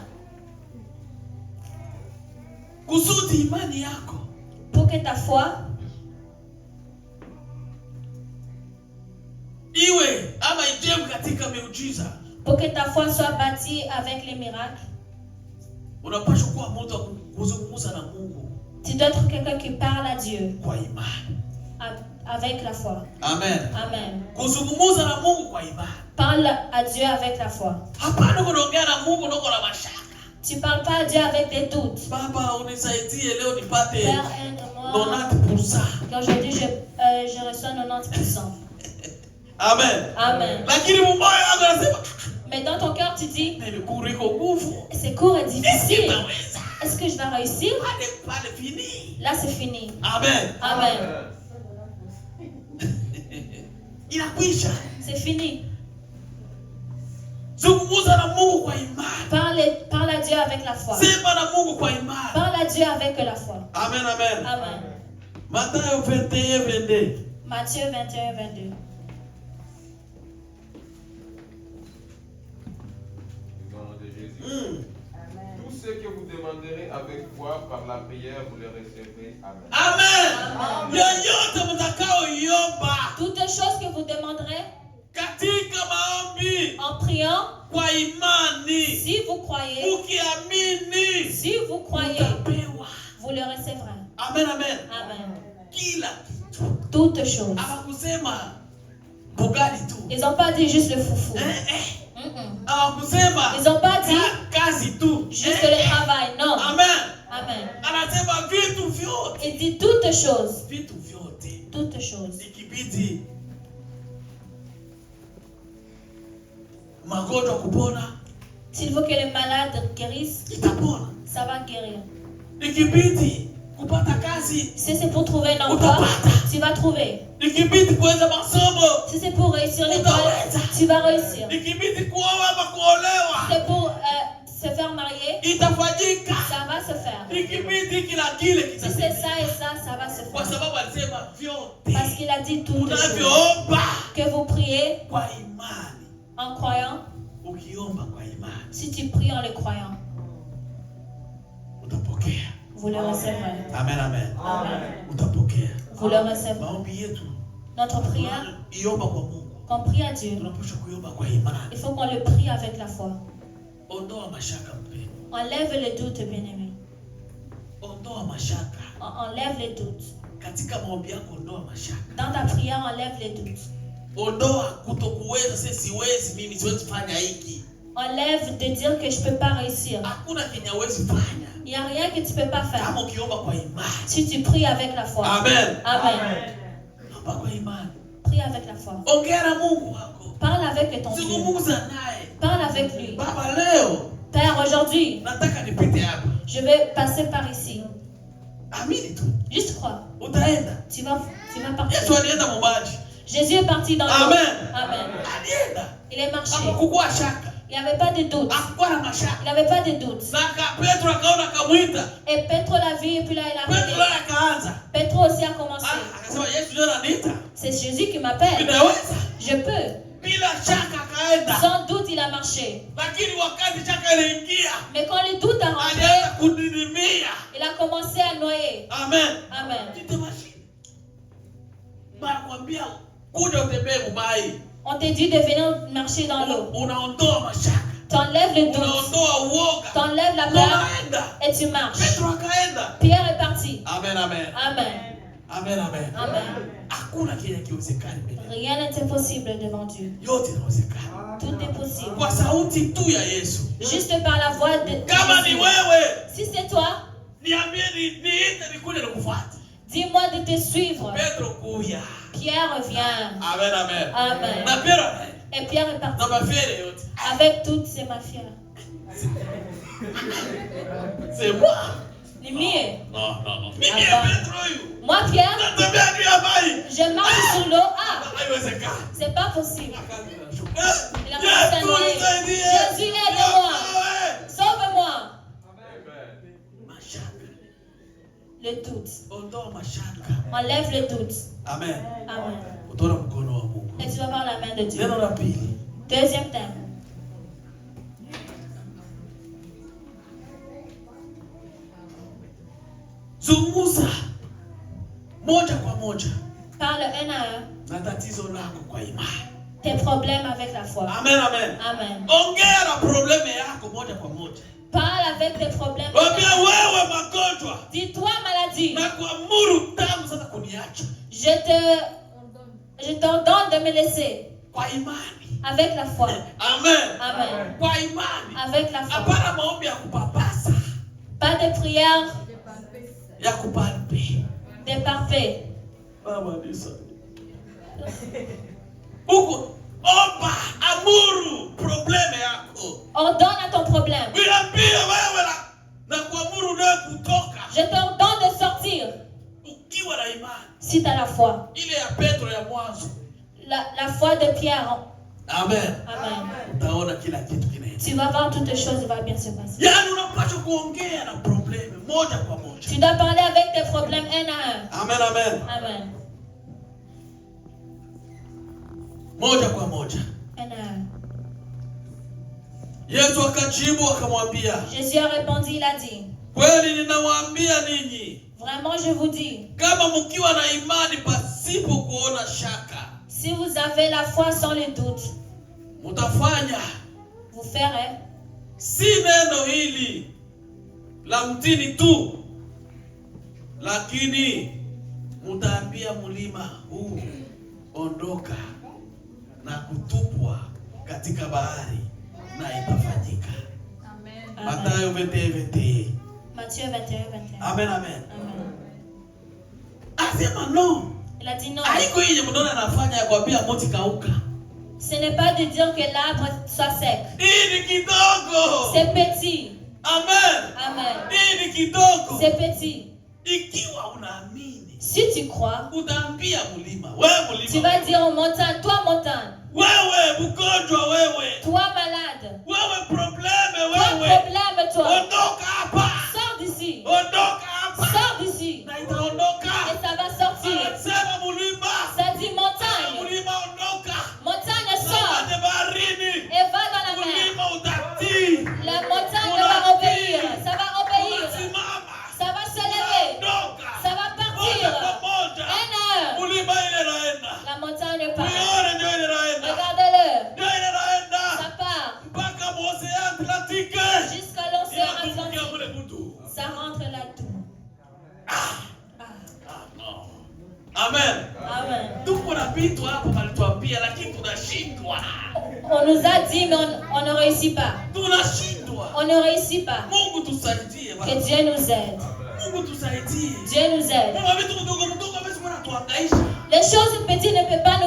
kusudi imani yako pour que ta foi iwe ama ijengwe katika miujiza, pour que ta foi soit bâtie avec les miracles, unapaswa kuwa mtu wa kuzungumza na Mungu tu dois être quelqu'un qui parle à Dieu kwa imani. avec la foi. Amen. Amen. Kuzungumza na Mungu kwa imani. Parle à Dieu avec la foi. Hapana kuongea na Mungu ndio na mashaka. Tu parles pas à Dieu avec des doutes. Baba, unisaidie leo nipate Père, aide-moi. 90%. Qu'aujourd'hui je reçois 90%. Amen. Amen. Lakini moyo wangu anasema Mais dans ton cœur, tu dis, nimekuru iko nguvu. c'est court et difficile. Nitaweza. Est-ce que je vais réussir? Pale fini. Là, c'est fini. Amen. Amen. Inakwisha. C'est fini. Zungumza na Mungu kwa imani. Parle à Dieu avec la foi. Sema na Mungu kwa imani. Parle à Dieu avec la foi. Amen, amen. Amen. Mathayo 21:22. Matthieu 21, 22. Au nom de Jésus. Tout ce que vous demanderez avec foi par la prière, vous le recevrez. Amen. Amen. Yoyote mtakao iomba Toutes les choses que vous demanderez priant, kwa imani, si vous croyez, ukiamini, si vous croyez, utapewa. vous le recevrez. Amen, amen. Amen. Kila kitu. Toutes choses. Hawakusema bugali tu. Ils n'ont pas dit juste le foufou. Hawakusema Ils n'ont pas dit kazi tu. juste le travail. Non. Amen. Amen. Anasema vitu vyote. Il dit toutes choses. Vitu vyote. Toutes choses. Ikibidi magonjwa kupona, S'il faut que les malades guérissent, itapona. ça va guérir. Ikibidi kupata kazi, Si c'est pour trouver un emploi, tu vas trouver. ikibidi kuweza masomo, Si c'est pour réussir l'école, tu vas réussir. ikibidi kuoa ama kuolewa, C'est pour se faire marier, itafanyika. ça va se faire. Ikibidi kila kile Si c'est kitatendeka. ça et ça, ça va se Kwa faire. sababu alisema vyote Parce qu'il a dit toutes choses. unavyoomba Que vous priez kwa imani. en croyant. Ukiomba kwa imani Si tu pries en le croyant, utapokea. vous le recevrez. Amen, amen. Amen. Utapokea. Vous le recevrez. Maombi yetu Notre prière, iomba kwa Mungu. qu'on prie à Dieu, Tunapaswa kuomba kwa imani. il faut qu'on le prie avec la foi. Ondoa mashaka mpendwa. Enlève le doute, bien-aimé. Ondoa mashaka. Enlève les doutes. Katika maombi yako ondoa mashaka. Dans ta prière, enlève les doutes. Ondoa kutokuweza, sasa siwezi mimi, siwezi fanya hiki. Enlève de dire que je ne peux pas réussir. Hakuna kenye hawezi fanya. Il n'y a rien que tu ne peux pas faire. Kama ukiomba kwa imani. Si tu pries avec la foi. Amen. Amen. Omba kwa imani. Prie avec la foi. Ongea na Mungu wako. Parle avec ton Dieu. Zungumza naye. Parle avec lui. Baba, leo Père, aujourd'hui, nataka nipite hapa. je vais passer par ici. Amini tu. Juste crois. Utaenda. Tu vas partir. Yesu alienda mumbaji. Jésus est parti dans l'eau. Amen. Amen. Alienda. Il est marché. Hakukuwa shaka. Il n'y avait pas de doute. Hakukuwa na mashaka. Il n'avait pas de doute. Saka Petro akaona akamwita. Et Petro l'a vu et puis là il a Petro appelé. akaanza. Petro aussi a commencé. Akasema Yesu ndio ananiita. C'est Jésus qui m'appelle. Ninaweza. Je peux. Bila shaka akaenda. Sans doute il a marché. Lakini wakati shaka iliingia, Mais quand le doute a rentré, alianza kudidimia. il a commencé à noyer. Amen. Amen. Kitamashi. Banakwambia kuja utembee mumai. On te dit de venir marcher dans l'eau. Unaondoa mashaka. T'enlèves le doute. Unaondoa uoga. T'enlèves la peur Unaenda. et tu marches. Petro akaenda. Pierre est parti. Amen, amen. Amen. Amen, amen. Amen. Hakuna kile kiwezekani mbele. Rien n'est impossible devant Dieu. Yote inawezekana. Tout est possible. Kwa sauti tu ya Yesu. Juste par la voix de Kama ni Jésus. wewe, Si c'est toi, niambie niite nikuje nikufuate. dis-moi de te suivre. Petro kuya. Pierre vient. Amen, amen. Amen. Na Petro Et Pierre est parti na mafere yote. avec toutes ses mafia. C'est moi. Les miens. Non, non, non. Mimi Hapana. Petro huyu. Moi, Pierre, Natembea juu ya maji. je marche sur l'eau. Ah, Haiwezekani. c'est pas possible. Il a commencé à Yesu noyer. nisaidie. Jésus, aide-moi. Niokoe. Sauve-moi. Mashaka. Le doute. Ondoa mashaka. Enlève le doute. Amen. Amen. Utaona mkono wa Mungu. Et tu vas voir la main de Dieu. Neno la pili. Deuxième thème. Zungumza moja kwa moja Parle un à un. na tatizo lako kwa imani. Tes problèmes avec la foi. Amen, amen. Amen. Ongea na probleme yako moja kwa moja. Parle avec tes problèmes. Waambia wewe magonjwa Dis-toi maladie. na kuamuru tangu sasa kuniacha Je t'ordonne de me laisser kwa imani. avec la foi. Amen. Amen. Kwa imani. Avec la foi. Hapana maombi ya kupapasa, Pas de prière ya kupalpe. de parfait. Baba Yesu. Huko omba, amuru probleme yako. Ordonne à ton problème. Niambie wewe na kuamuru na kutoka. Je t'ordonne de sortir Ukiwa na imani. si tu as la foi. Ile ya Petro ya mwanzo. La foi de Pierre. Amen. Amen. Utaona kila kitu kinaenda. Tu vas voir toutes les choses va bien se passer. Yaani unapaswa kuongea na probleme moja kwa moja. Tu dois parler avec tes problèmes un à un. Amen, amen. Amen. Moja kwa moja. Un à un. Yesu akajibu akamwambia, Jésus a répondu, il a dit, kweli ninawaambia ninyi, vraiment je vous dis, kama mkiwa na imani pasipo kuona shaka, si vous avez la foi sans le doute, mtafanya ferez si neno hili la mtini tu, lakini mutaambia mlima huu ondoka na kutupwa katika bahari, na itafanyika. Mathayo 21:21. Matthieu 21:21. Amen, amen. Amen. Asema no. Il a dit non. Haiko yeye mnaona anafanya ya kuambia moti kauka. Ce n'est pas de dire que l'arbre soit sec. Hii ni kidogo. C'est petit. Amen. Amen. Hii ni kidogo. C'est petit. Ikiwa unaamini, Si tu crois, utaambia mlima, wewe tu mlima. vas dire aux montagnes, toi montagne, Wewe mgonjwa wewe. toi malade, Wewe probleme toi wewe. problème, toi, Ondoka hapa. sors d'ici, Ondoka hapa. sors d'ici, Na itaondoka. et ça va sortir. Anasema mlima. Ça dit montagne, Mlima ondoka. montagne Sasa sort baharini. et va dans la mer. Mlima utatii. La montagne va obéir, ça va obéir, Unasimama. ça va se lever, Ondoka. ça va Moja partir. kwa moja. Un heure, Mlima ile naenda. la montagne part. Uione ndio ile naenda. Regardez-le, Ndio ile naenda. ça part Mpaka Océan Atlantique. jusqu'à l'océan Inatumbukia Atlantique. kule mtu. Ça rentre là-dedans. Amen. Amen. Tuko na vitu hapo walituambia, lakini tunashindwa. On nous a dit, mais on ne réussit pas. Tunashindwa. On ne réussit pas. Mungu tusaidie Que baba. Dieu nous aide. Mungu tusaidie. Dieu nous aide. Mungu vitu mdogo mdogo hawezi kuwa anatuhangaisha. Les choses petites ne peuvent pas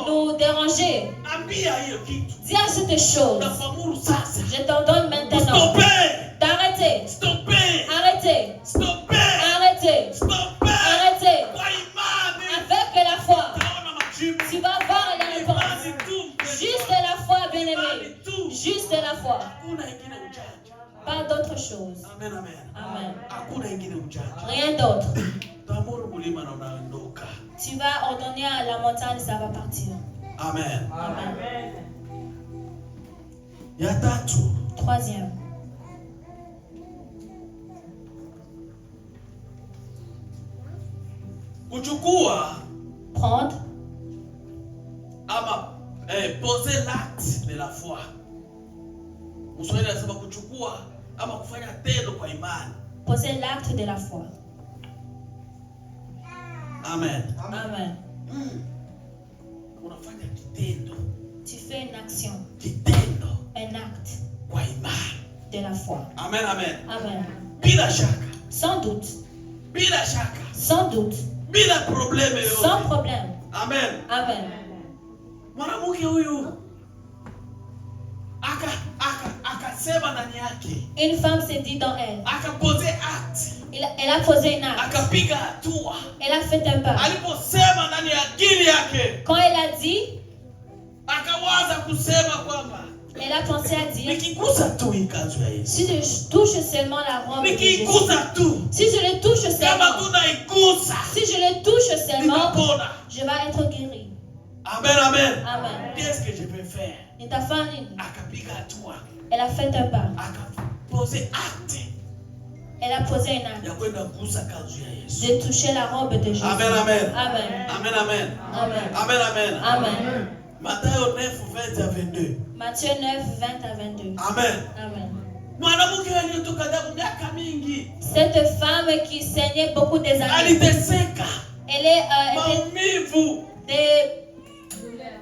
nous déranger. Ambia hiyo kitu. Dis à cette chose, Nafahamu sasa. je t'ordonne maintenant Stopper. d'arrêter. Stopper. Arrêtez. Stopper. Arrêtez. Stopper. Arrêtez. Kwa imani. Avec la foi, Taona majibu. tu vas voir la réponse. Imani tu. Juste la foi, bien-aimé. Imani tu. Juste la foi. Hakuna ingine ujanja. Pas d'autre chose. Amen, amen. Amen. Hakuna ingine ujanja. Rien d'autre. Tamuru mlima na unaondoka. Tu vas ordonner à la montagne, ça va partir. Amen. Amen. Ya tatu. Troisième. Kuchukua Prendre ama poser l'acte de la foi. Mswahili anasema kuchukua ama kufanya tendo kwa imani. poser l'acte de la foi. Amen. Amen. Unafanya kitendo. Tu fais une action, Kitendo un acte kwa imani. de la foi. Amen, amen. Amen. Bila shaka. Sans doute. Bila shaka. Sans doute. Bila probleme Sans yoyote. problème. Amen. Amen. Mwanamke huyu akasema ndani yake. Une femme s'est dit dans elle. Akapose acte. Elle a posé une acte. Akapiga hatua. Elle a fait un pas. Aliposema ndani ya akili yake. Quand elle a dit, Akawaza kusema kwamba elle a pensé à dire, nikigusa tu hii kanzu ya Yesu. si je touche seulement la robe de Jésus. Nikigusa tu. Si je le touche Kama seulement. tunaigusa. Si je le touche seulement, Nitapona. je vais être guéri. Amen, amen. Amen. Qu'est-ce que je peux faire? Nitafanya. Akapiga hatua. Elle a fait un pas. Akapose acte Elle a posé un acte ya kwenda kugusa kanzu ya Yesu. de toucher la robe de Jésus. Amen, amen. Amen. Amen, amen. Amen. Amen, amen. Amen. Mathayo 9:20-22. Matthieu 9, 20 à 22. Amen. Amen. Mwanamke aliyotoka damu miaka mingi. Cette femme qui saignait beaucoup des années, Aliteseka. elle est Maumivu. des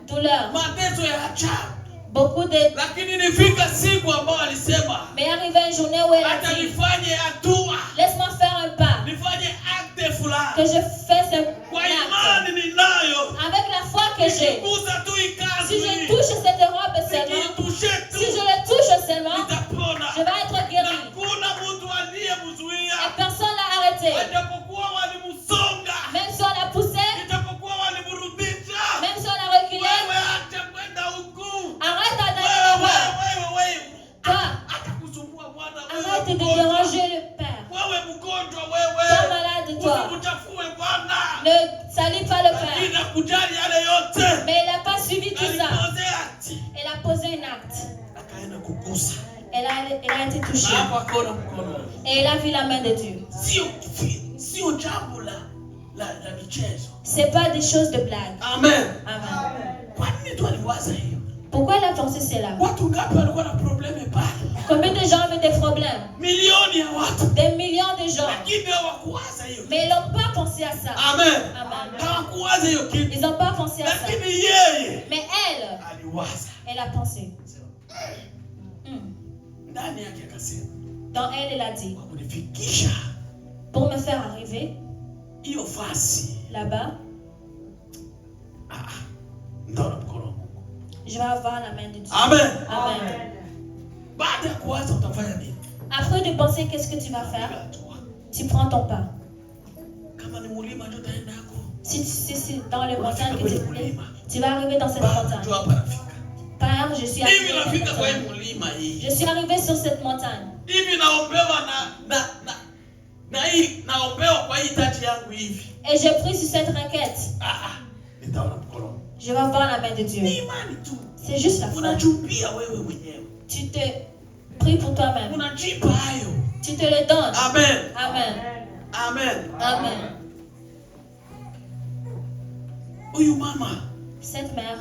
douleurs, Mateso ya ajabu. beaucoup de... Lakini nifika siku ambayo alisema Mais arrivé une journée où elle a hata dit, nifanye hatua, laisse-moi faire un pas, nifanye acte fulani. que je fasse un Kwa acte. imani ninayo. Avec la foi que j'ai, Nikigusa tu hii kanzu si je hii, touche cette robe seulement, nikiitushe tu, si je le touche seulement, nitapona. je vais être guéri. Hakuna mtu aliyemzuia. Et personne l'a arrêté. Ijapokuwa walimsonga, Même si on l'a poussé, ijapokuwa walimrudisha. même si on l'a reculé, Wewe acha kwenda huku. arrête d'aller là-bas. Wewe. Toi, Acha kusumbua Bwana. arrête de déranger le Père. Wewe mgonjwa Toi wewe. malade, toi, Usimchafue Bwana. ne salis pas le Père. Inakujali yale yote. Mais elle n'a pas suivi tout ça. Alipose ati. Elle a posé un acte. Akaenda kugusa. Elle a été Na touchée. hapo akaona mkono. Et elle a vu la main de Dieu. Sio jambo la michezo. C'est pas des choses de blague. Amen. Amen. Kwa nini tu aliwaza hiyo? Pourquoi il a pensé cela? Watu ngapi walikuwa na probleme pale? Combien de gens avaient des problèmes? Milioni ya watu. Des millions de gens. Lakini hawakuwaza hiyo. Mais ils n'ont pas pensé à ça. Amen. Amen. Hawakuwaza hiyo kitu. Ils n'ont pas pensé à ça. Lakini yeye Mais aliwaza. elle a pensé. Ndani yake akasema. Dans elle a dit, Kunifikisha. pour me faire arriver Hiyo fasi. là-bas, Ndaona mkono wa Mungu. je vais avoir la main de Dieu. Amen. Amen. Baada ya kuwaza utafanya nini? Après de penser qu'est-ce que tu vas faire, tu prends ton pas. Kama ni mulima ndio utaenda yako. Si c'est dans les montagnes que tu plais, tu vas arriver dans cette montagne. Ndio hapa nafika. Père, je suis Hivi arrivé. nafika kwa hii mulima hii. Je suis arrivé sur cette montagne. Hivi naombewa na hii naombewa kwa hii taji yangu hivi. Et j'ai pris sur cette raquette. Nitaona mkono. Je vais voir la main de Dieu. Ni imani tu. C'est juste la foi. Unachumbia wewe mwenyewe. Tu te pries pour toi-même. Unajipa hayo. Tu te le donnes. Amen. Amen. Amen. Amen. Huyu mama Cette mère,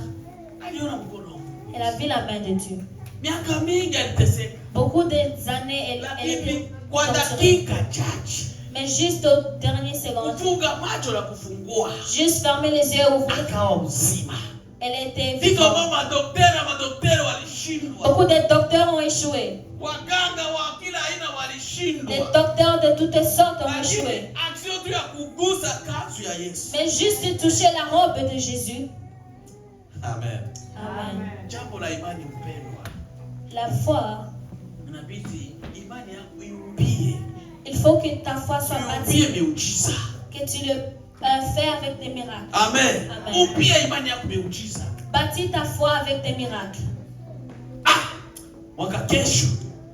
aliona mkono wa Mungu. elle a vu la main de Dieu. Miaka mingi aliteseka. Beaucoup d'années, elle Lakini était kwa torturée. dakika chache Mais juste aux dernières secondes, kufunga macho na kufungua juste fermer les yeux et ouvrir, akawa mzima. elle était Viko vivante. mama daktari walishindwa. Beaucoup de docteurs ont échoué. Waganga wa kila aina Des walishindwa. docteurs de toutes sortes ont Lakini échoué. aksio tu ya kugusa kanzu ya Yesu. Mais juste de toucher la robe de Jésus. Amen. Amen. Jambo la imani mpendwa. La foi, Inabidi imani yako iumbie. il faut que ta foi soit Iumbie bâtie, miujiza. que tu le fais avec des miracles. Amen. Amen. Umbie imani yako miujiza. Bâtis ta foi avec des miracles. Mwaka kesho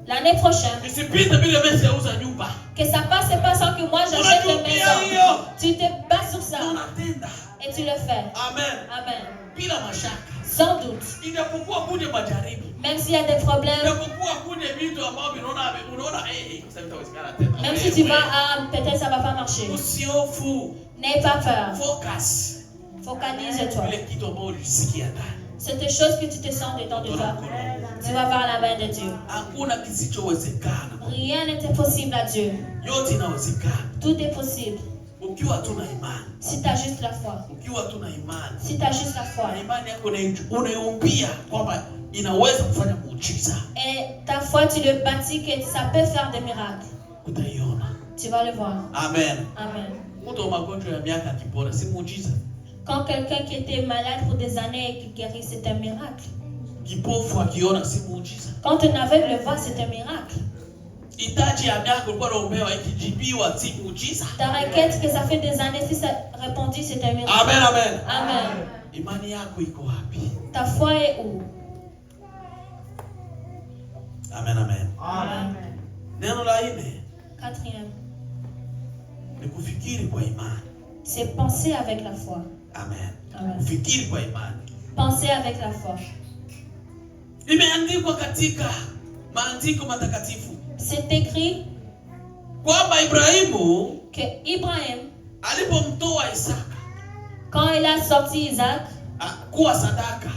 L'année prochaine, nisipite bila mesi ya uza nyumba. que ça passe pas sans que moi j'achète une maison. Tu te bats sur ça Unatenda. et tu le fais. Amen. Amen. Bila mashaka. Sans doute. Inapokuwa kuje majaribu. Même s'il y a des problèmes, Inapokuwa kuje vitu ambavyo unaona sasa vitawezekana tena. même si tu vas peut-être ça va pas marcher. Usiofu. N'aie pas peur. Focus. Focalise-toi. Ile kitu ambacho ulisikia ndani. C'est des choses que tu te sens dedans de toi. Tu vas voir la main de Dieu. Hakuna kisichowezekana. Rien n'était possible à Dieu. Yote inawezekana. Tout est possible. Ukiwa tuna imani. Si tu as juste la foi. Ukiwa tuna imani. Si tu as juste la foi. Na imani yako unaiumbia kwamba inaweza kufanya muujiza. Et ta foi, tu le bâtis que ça peut faire des miracles. Utaiona. Tu vas le voir. Amen. Amen. Mtu wa magonjwa ya miaka akipona si muujiza. Quand quelqu'un qui était malade pour des années et qui guérit, c'est un miracle. Kipofu akiona si muujiza. Quand un aveugle voit, c'est un miracle. Hitaji ya miaka ulikuwa unaombewa ikijibiwa si muujiza. Ta requête que ça fait des années, si ça répondit, c'est un miracle. Amen, amen. Amen. Imani yako iko wapi? Ta foi est où? Amen, amen. Amen. Neno la nne Quatrième, ni kufikiri kwa imani. c'est penser avec la foi. Amen. Amen. Kufikiri kwa imani. Penser avec la foi. Imeandikwa katika maandiko matakatifu C'est écrit kwamba Ibrahimu que Ibrahim, alipomtoa Isaka quand il a sorti Isaac kuwa sadaka.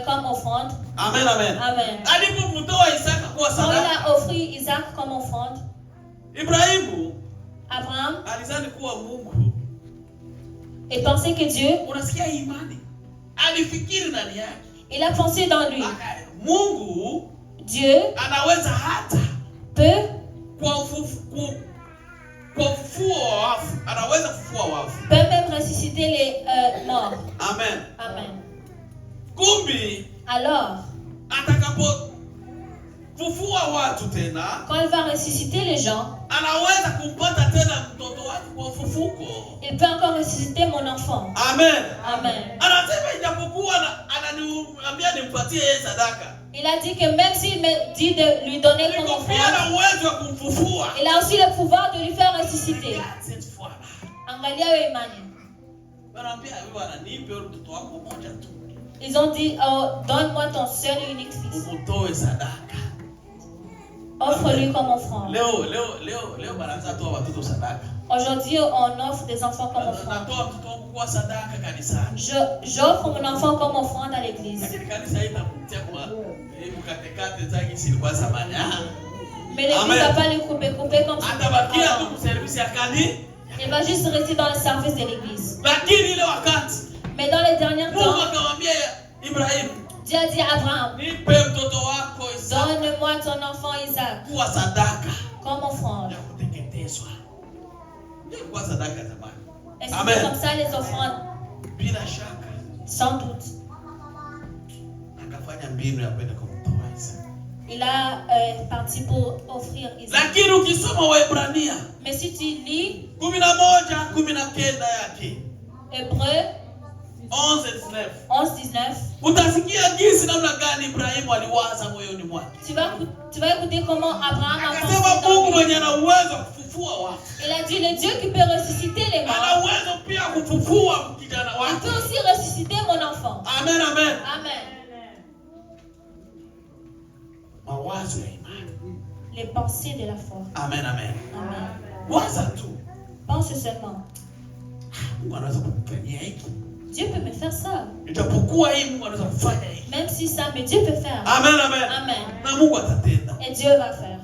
comme offrande, Amen, amen. Amen. Alipomtoa Isaka kuwa Quand il sadaka, a offert Isaac comme offrande, Ibrahimu Abraham alizani kuwa Mungu. et pensait que Dieu, Unasikia imani? Alifikiri ndani yake. il a pensé dans lui. Mungu Dieu anaweza hata peut kwa ufufuo wa wafu, anaweza kufufua wafu. même ressusciter les morts. Amen. Amen. Kumbi Alors, atakapofufua watu tena, quand il va ressusciter les gens, anaweza kumpata tena mtoto wake kwa ufufuko. il peut encore ressusciter mon enfant. Amen. Amen. Anasema ijapokuwa ananiambia nimpatie yeye sadaka, Il a dit que même s'il me dit de lui donner comme niko pia offrande, na uwezo wa kumfufua. il a aussi le pouvoir de lui faire ressusciter. Cette fois là, Angalia yo imani. wanaambia wewe ananipe mtoto wako mmoja tu. Ils ont dit, oh, donne-moi ton seul et unique fils. Umutoe sadaka. Offre-lui comme offrande. Leo baraza toa watoto sadaka. Aujourd'hui, on offre des enfants comme offrande. Natoa mtoto wangu kwa sadaka kanisani. J'offre mon enfant comme offrande à l'église. Lakini kanisa hii itamtia kwa mkatekate zake silikuwa zamani. Mais l'église ne va pas les couper comme ça. Atabakia tu kwa service ya kanisa. Il va juste rester dans le service de l'église. Lakini ile wakati Mais dans les derniers Mungu temps, akamwambia Ibrahim, Dieu a dit à Abraham, nipe mtoto wako Isaka donne-moi ton enfant Isaac kuwa sadaka comme offrande. ya kuteketezwa. Ilikuwa sadaka zamani. Et c'était comme ça les offrandes, Bila shaka sans doute. akafanya mbinu ya kwenda kumtoa Isaka. Il a parti pour offrir Isaac. Lakini ukisoma Waebrania Mais si tu lis 11:19 yake Hébreux 11:19 11-19, utasikia jinsi namna gani Ibrahimu aliwaza moyoni mwake. tu vas écouter comment Abraham a Akasema pensé Mungu dans lui. mwenye ana uwezo wa kufufua wafu. Il a dit le Dieu qui peut ressusciter les morts. Ana uwezo pia kufufua kijana Il wake. peut aussi ressusciter mon enfant. Amen, amen. Amen. Mawazo ya imani. Les pensées de la foi. Amen, amen. Amen. Waza tu. Pense seulement. Mungu anaweza kufanyia hiki. Dieu peut me faire ça. Ijapokuwa hii Mungu anaweza kufanya hiki. Même si ça, mais Dieu peut faire. Amen, amen. Amen. Na Mungu atatenda. Et Dieu va faire.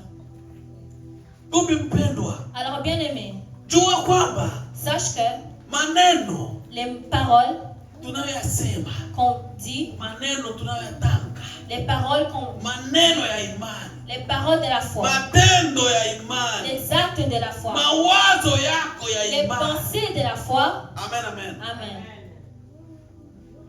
Kumbe mpendwa, Alors bien aimé, jua kwamba sache que maneno les paroles tunayoyasema, qu'on dit, maneno tunayoyatamka, les paroles qu'on, maneno ya imani, les paroles de la foi, matendo ya imani, les actes de la foi, mawazo yako ya les imani. pensées de la foi. Amen, amen. Amen.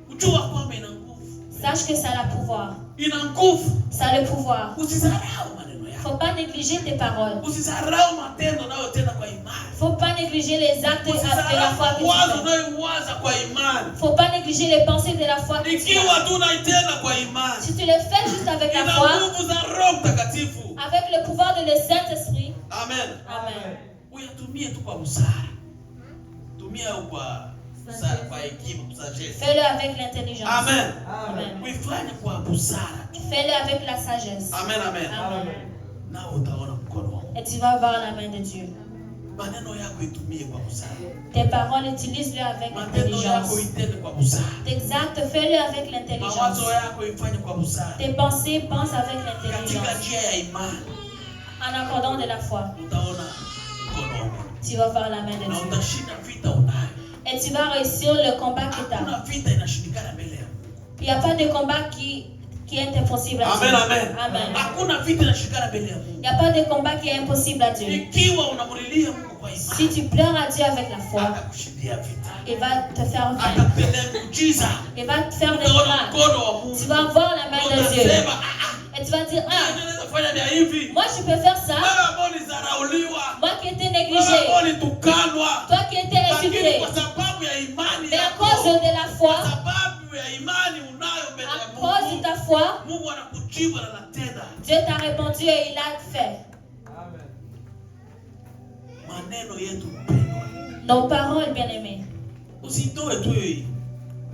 Ujua kwamba ina nguvu. Sache que ça a le pouvoir. Ina nguvu. Ça a le pouvoir. Usisahau maneno yako. Faut pas négliger tes paroles. Usisahau matendo unayotenda kwa imani. Faut pas négliger les actes de la Usisahau foi que tu mawazo fais. unayowaza kwa imani. Faut pas négliger les pensées de la foi que tu Ikiwa fais. tu unaitenda kwa imani, Si tu le fais juste avec la ina foi, nguvu za Roho Mtakatifu. avec le pouvoir de le Saint-Esprit. Amen. Amen. Uyatumie tu kwa busara. Tumia kwa busara, kwa hekima, sagesse. Fais-le avec l'intelligence. Amen. Amen. Uifanye kwa busara tu. Fais-le avec la sagesse. Amen, amen. Amen. Na utaona mkono wa Mungu. Et tu vas voir la main de Dieu. Maneno yako itumie kwa busara. Tes paroles, utilise-le avec Matendo yako l'intelligence. itende kwa busara. Tes actes, fais-le avec l'intelligence. Mawazo yako ifanye kwa busara. Tes pensées, pense avec Katika l'intelligence. njia ya imani En accordant de la foi, utaona mkono wa Mungu. tu vas voir la main de Na Dieu. utashinda vita unayo. Et tu vas réussir le combat que tu as. Hakuna vita inashindikana mbele ya Mungu. Il n'y a pas de combat qui est impossible à Dieu. Amen, amen. Amen. Hakuna vita inashindikana mbele ya Mungu. Il n'y a pas de combat qui est impossible à Dieu. Ikiwa unamlilia Mungu kwa Si imani, tu pleures à Dieu avec la foi, atakushindia vita. il va te faire vaincre. Atakutendea muujiza. Il va te faire des Utaona miracles. mkono wa Mungu. Tu vas voir la main de Dieu. Utasema, Et tu vas dire, ah, naweza kufanya vya hivi. moi je peux faire ça. Wewe ambao ulizarauliwa, Moi qui étais wewe négligé. ambao ulitukanwa, Toi qui étais lakini insulté. kwa sababu ya imani Mais à yako, cause de la foi, kwa sababu ya imani unayo mbele à ya cause de Mungu, ta foi, Mungu anakujibu na anatenda. Dieu t'a répondu et il a fait. Maneno yetu mpendwa, Nos paroles, bien-aimés. usitoe tu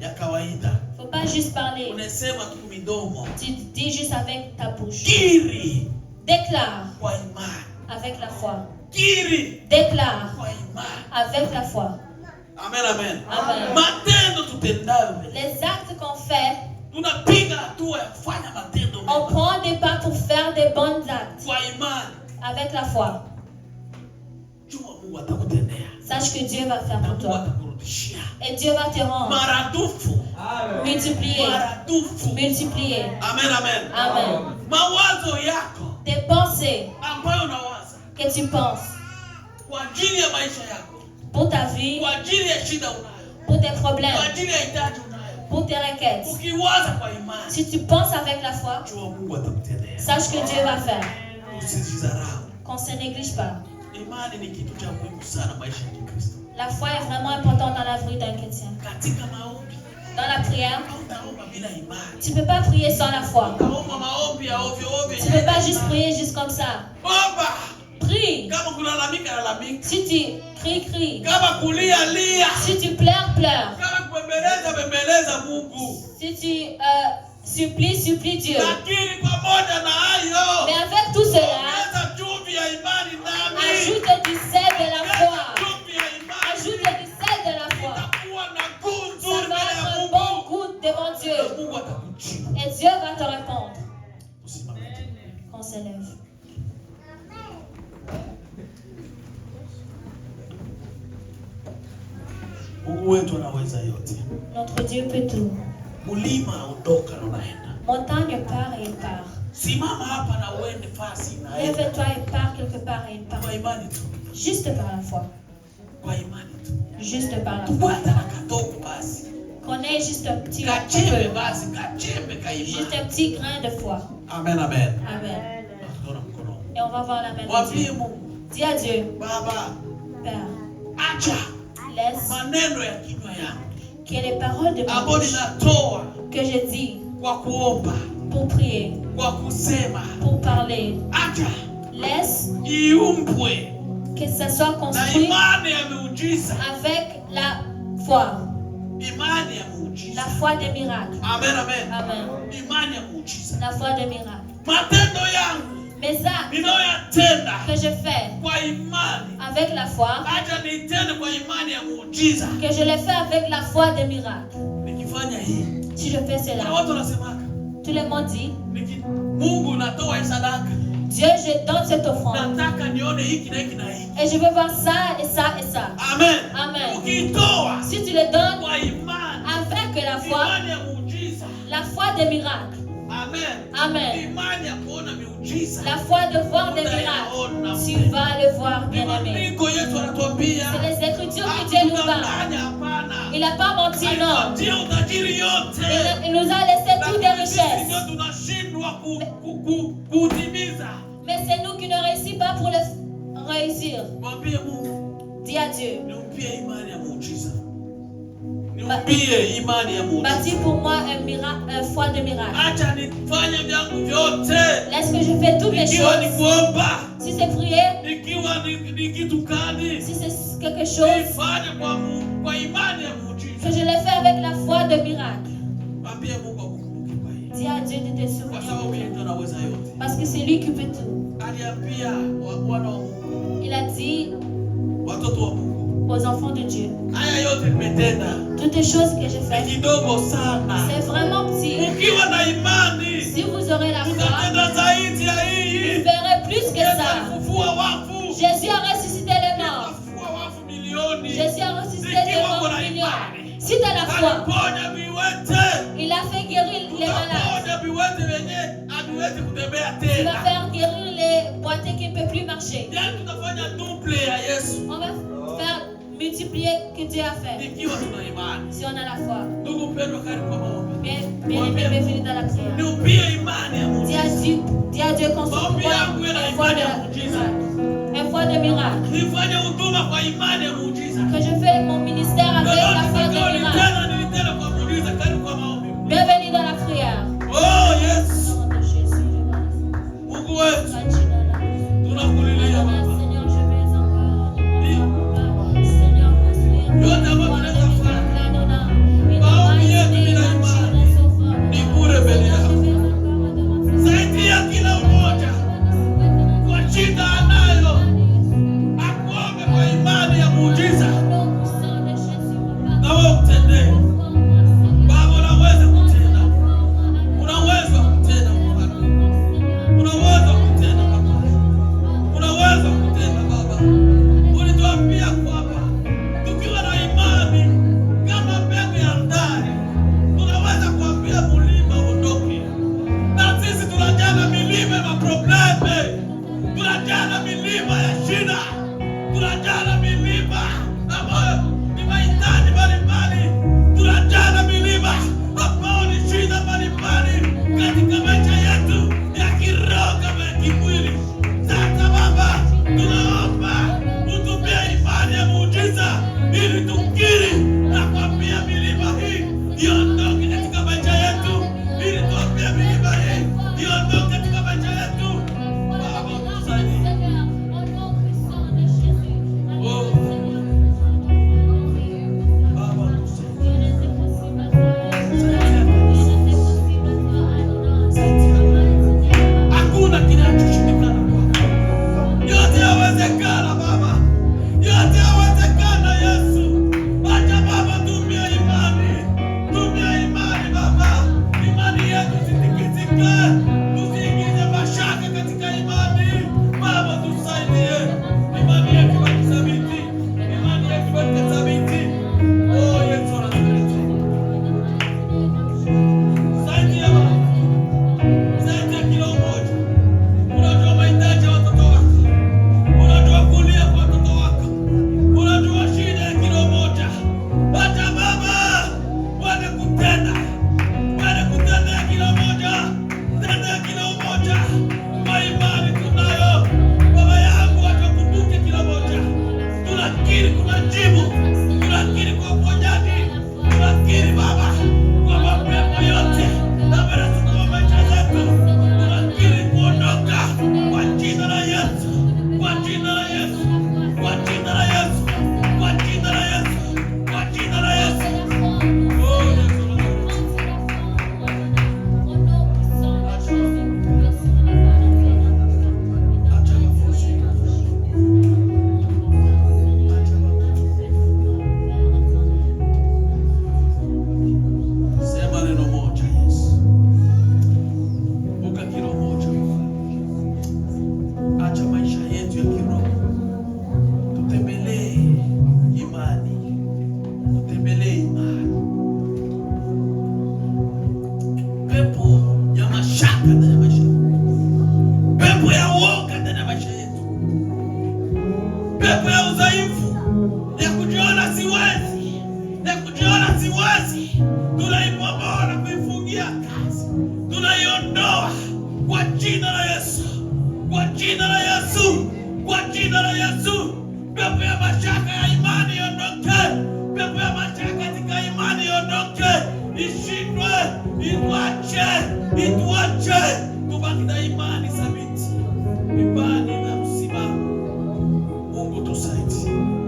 ya kawaida. Faut pas juste parler. Unasema tu midomo. Tu dis juste avec ta bouche. Kiri Déclare kwa imani. avec la foi. Kiri Déclare kwa imani. avec la foi. Amen, amen. Amen. Matendo tutendayo mbele. Les actes qu'on fait, Tunapiga hatua ya kufanya matendo on mema prend des pas pour faire des bons actes kwa imani. avec la foi. Jua Mungu atakutendea. Sache que Dieu va faire Na pour Mungu toi. atakurudishia. Et Dieu va te rendre. Maradufu. Multiplier. Maradufu. Multiplier. Amen, amen. Amen. Mawazo yako Tes pensées ambayo unawaza que tu penses kwa ajili ya maisha yako, pour ta vie, kwa ajili ya shida unayo, pour tes kwa problèmes, ajili ya hitaji unayo, pour tes requêtes. ukiwaza kwa imani, Si tu penses avec la foi, jua Mungu atakutendea. sache que Dieu va faire. Usijidharau. Qu'on ne se néglige pas. Imani ni kitu cha muhimu sana maisha ya Kikristo. La foi est vraiment importante dans la vie d'un chrétien. Katika maombi, Dans la prière, hautaomba bila imani. tu ne peux pas prier sans la foi. Utaomba maombi ya ovyo ovyo. Tu ne peux pas juste prier juste comme ça. Omba. Prie. Kama kulalamika lalamika. Si tu cries, crie. Kama kulia lia. Si tu pleures, pleure. Kama kubembeleza bembeleza Mungu. Si tu supplies, supplie Dieu. Lakini pamoja na hayo, Mais avec tout cela, Mungu wetu anaweza yote. Notre Dieu peut tout. Mulima ondoka na unaenda. Montagne part et il part. Simama hapa na uende fasi na enda. Lève-toi et pars quelque part et il part. Kwa imani tu. Juste par la foi. Kwa imani tu. Juste par la foi. Tupata na kadogo basi. Qu'on ait juste un petit Kachembe basi, kachembe ka juste imani. un petit grain de foi. Amen, amen. Amen. Tunaona mkono. Et on va voir la main de Mwambie Dieu. Mungu, Dis à Dieu, Baba, Père, acha laisse maneno ya kinywa yangu que les paroles de ma ambayo bouche ninatoa que je dis kwa kuomba, pour prier, kwa kusema, pour parler, acha laisse iumbwe que ça soit na construit imani ya miujiza. avec la foi, Imani ya muujiza. la foi des miracles. Amen, amen. Amen. Imani ya muujiza. La foi des miracles. Matendo yangu Mes actes ninayoyatenda que je fais kwa imani, avec la foi, acha nitende kwa imani ya muujiza. que je les fais avec la foi des miracles. Nikifanya hii, Si je fais kuna cela, watu wanasemaka, tout le monde dit, Mungu natoa hii sadaka, Dieu, je donne cette offrande. nataka nione hiki na hiki na hiki. Et je veux voir ça et ça et ça. Amen. Amen. Ukitoa Si tu le donnes kwa imani, avec la foi, imani ya muujiza. la foi des miracles. Amen. Amen. Imani ya kuona miujiza. La foi de voir des miracles. Tu vas le voir, bien-aimé. Maandiko yetu anatuambia, C'est les Écritures que Dieu nous parle. hakudanganya, hapana. Il n'a pas menti, non. Alipatia utajiri yote. Il nous a laissé toutes des Lakini sisi richesses. ndio tunashindwa kutimiza. Mais c'est nous qui ne réussissons pas pour le réussir. Mwambie Mungu, Dis à Dieu, niumpie imani ya muujiza. Niumpie imani ya muujiza. bâtis pour moi un miracle, un foi de miracle. Acha nifanye vyangu vyote. Laisse que je fais toutes les Ikiwa ni choses. kuomba, Si c'est prier, ikiwa ni kitu gani, si c'est quelque chose, nifanye kwa imani ya muujiza. que je le fais avec la foi de miracle. Mwambie Mungu akukumbuke kwa hili. Dis à Dieu de te Kwa souvenir. sababu yeye ndiye anaweza yote. Parce que c'est lui qui peut tout. Aliambia wana wa Mungu, Il a dit watoto wa Mungu, aux enfants de Dieu, haya yote nimetenda, toutes les choses que je ni fais, kidogo sana. c'est vraiment petit. Ukiwa na imani, Si vous aurez la foi, utatenda zaidi ya vous hii. verrez plus que Yesu ça. alifufua wafu. Jésus a ressuscité les morts. Alifufua wafu milioni. Jésus a ressuscité les Ikiwa morts kuna millions. imani, Si tu as la foi, aliponya viwete. il a fait guérir les malades. Tutaponya viwete wenye haviwezi kutembea Il va tena. faire guérir les boiteux qui ne peuvent plus marcher. Yaani tutafanya double ya Yesu On va faire multiplier que Dieu a fait. ikiwa tuna imani. Si on a la foi. Ndugu mpendwa, karibu kwa maombi. Bien aimé, bienvenue dans la prière. Niupie imani ya Mungu. Dis à Dieu qu'on se Maombi yangu yana une foi imani de ya muujiza. une foi de miracle. Nifanye huduma kwa imani ya muujiza. Que je fais mon ministère avec la Lolote foi de takao miracle. nilitenda kwa muujiza. Karibu kwa maombi. Bienvenue dans la prière. Oh yes, Au nom de Jésus, je Mungu wetu, vais. tunakulilia Baba. Seigneur, je vais encore. Seigneur, construire Yote ambayo tunaweza kufanya. Maombi yetu bila imani ni bure mbele yako. Saidia kila mmoja kwa shida anayo, akuombe kwa imani ya muujiza. wasiwasi tunaibomoa na kuifungia kazi, tunaiondoa kwa jina la Yesu, kwa jina la Yesu, kwa jina la Yesu. Pepo ya mashaka ya imani iondoke, pepo ya mashaka katika imani iondoke, ishindwe, ituache, tubaki na imani thabiti, imani na msimamo. Mungu tusaidie.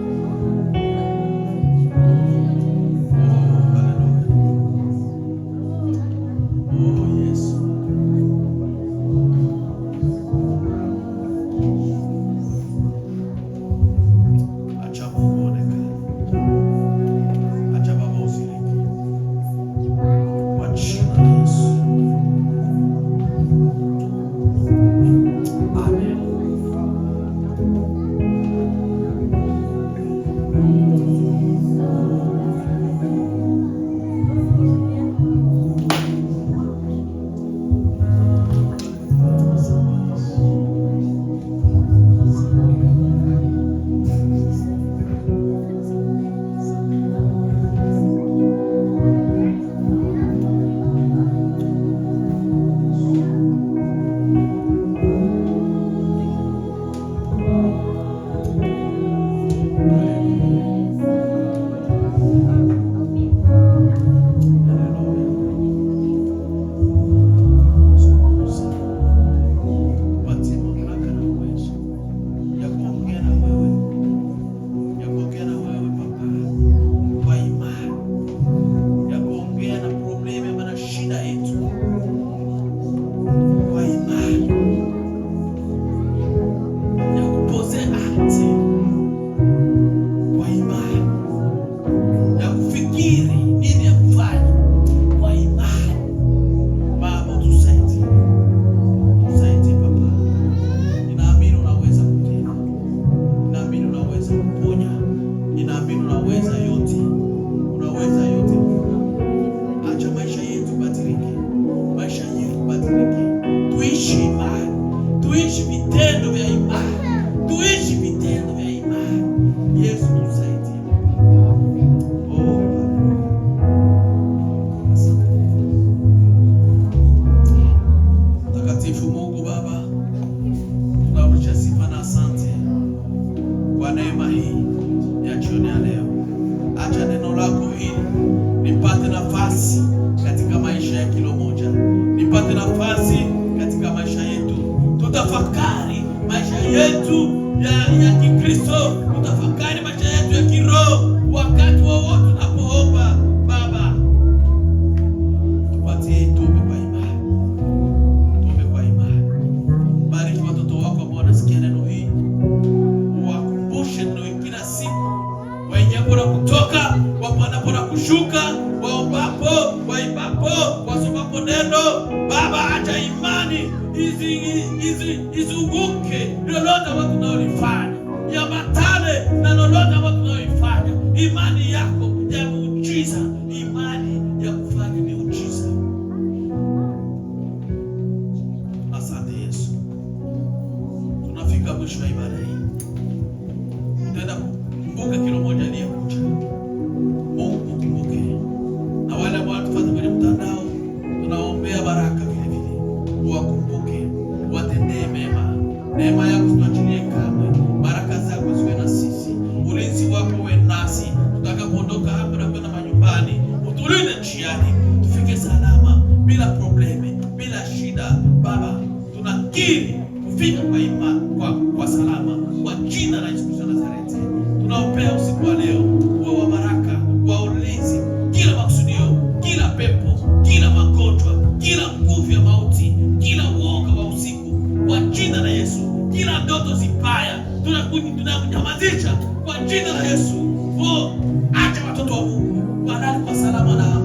Tutafakari maisha yetu ya Kikristo, tutafakari maisha yetu ya kiroho wakati wowote tunapoomba. Baba, tupatie tuombe kwa imani, tuombe kwa imani. Bariki watoto wako ambao wanasikia neno hili, wakumbushe neno hili kila siku, waingiapo na kutoka, wapanapo na kushuka, waombapo, waibapo, wasomapo neno. Baba, acha imani izunguke lolote ambalo tunalifanya, yamatane na lolote ambalo tunalifanya. Imani yako ya muujiza, imani ya kufanya miujiza. Asante Yesu, tunafika mwisho wa ibada hii. Tutaenda kumbuka kila mmoja aliyekuja. Mungu kumbuke, na wale ambao wanatufuata kwenye mtandao, tunaombea baraka vile vile, wakumbuke, watendee mema. Neema yako tuachilie kamwe, baraka zako ziwe na sisi, ulinzi wako uwe nasi tutakapoondoka hapa na kwenda manyumbani. Utulinde njiani, tufike salama, bila probleme, bila shida. Baba, tunakiri kufika kwa imani, kwa salama, kwa jina la Yesu Kristo Nazareti. Tunaombea usiku wa leo uwe wa baraka, wa ulinzi, kila makusudio, kila pepo, kila magonjwa, kila nguvu ya mauti, kila uoga wa usiku, kwa jina la Yesu. Kila ndoto zibaya tunakunyamazisha kwa jina la Yesu. Acha watoto wa Mungu walale kwa salama na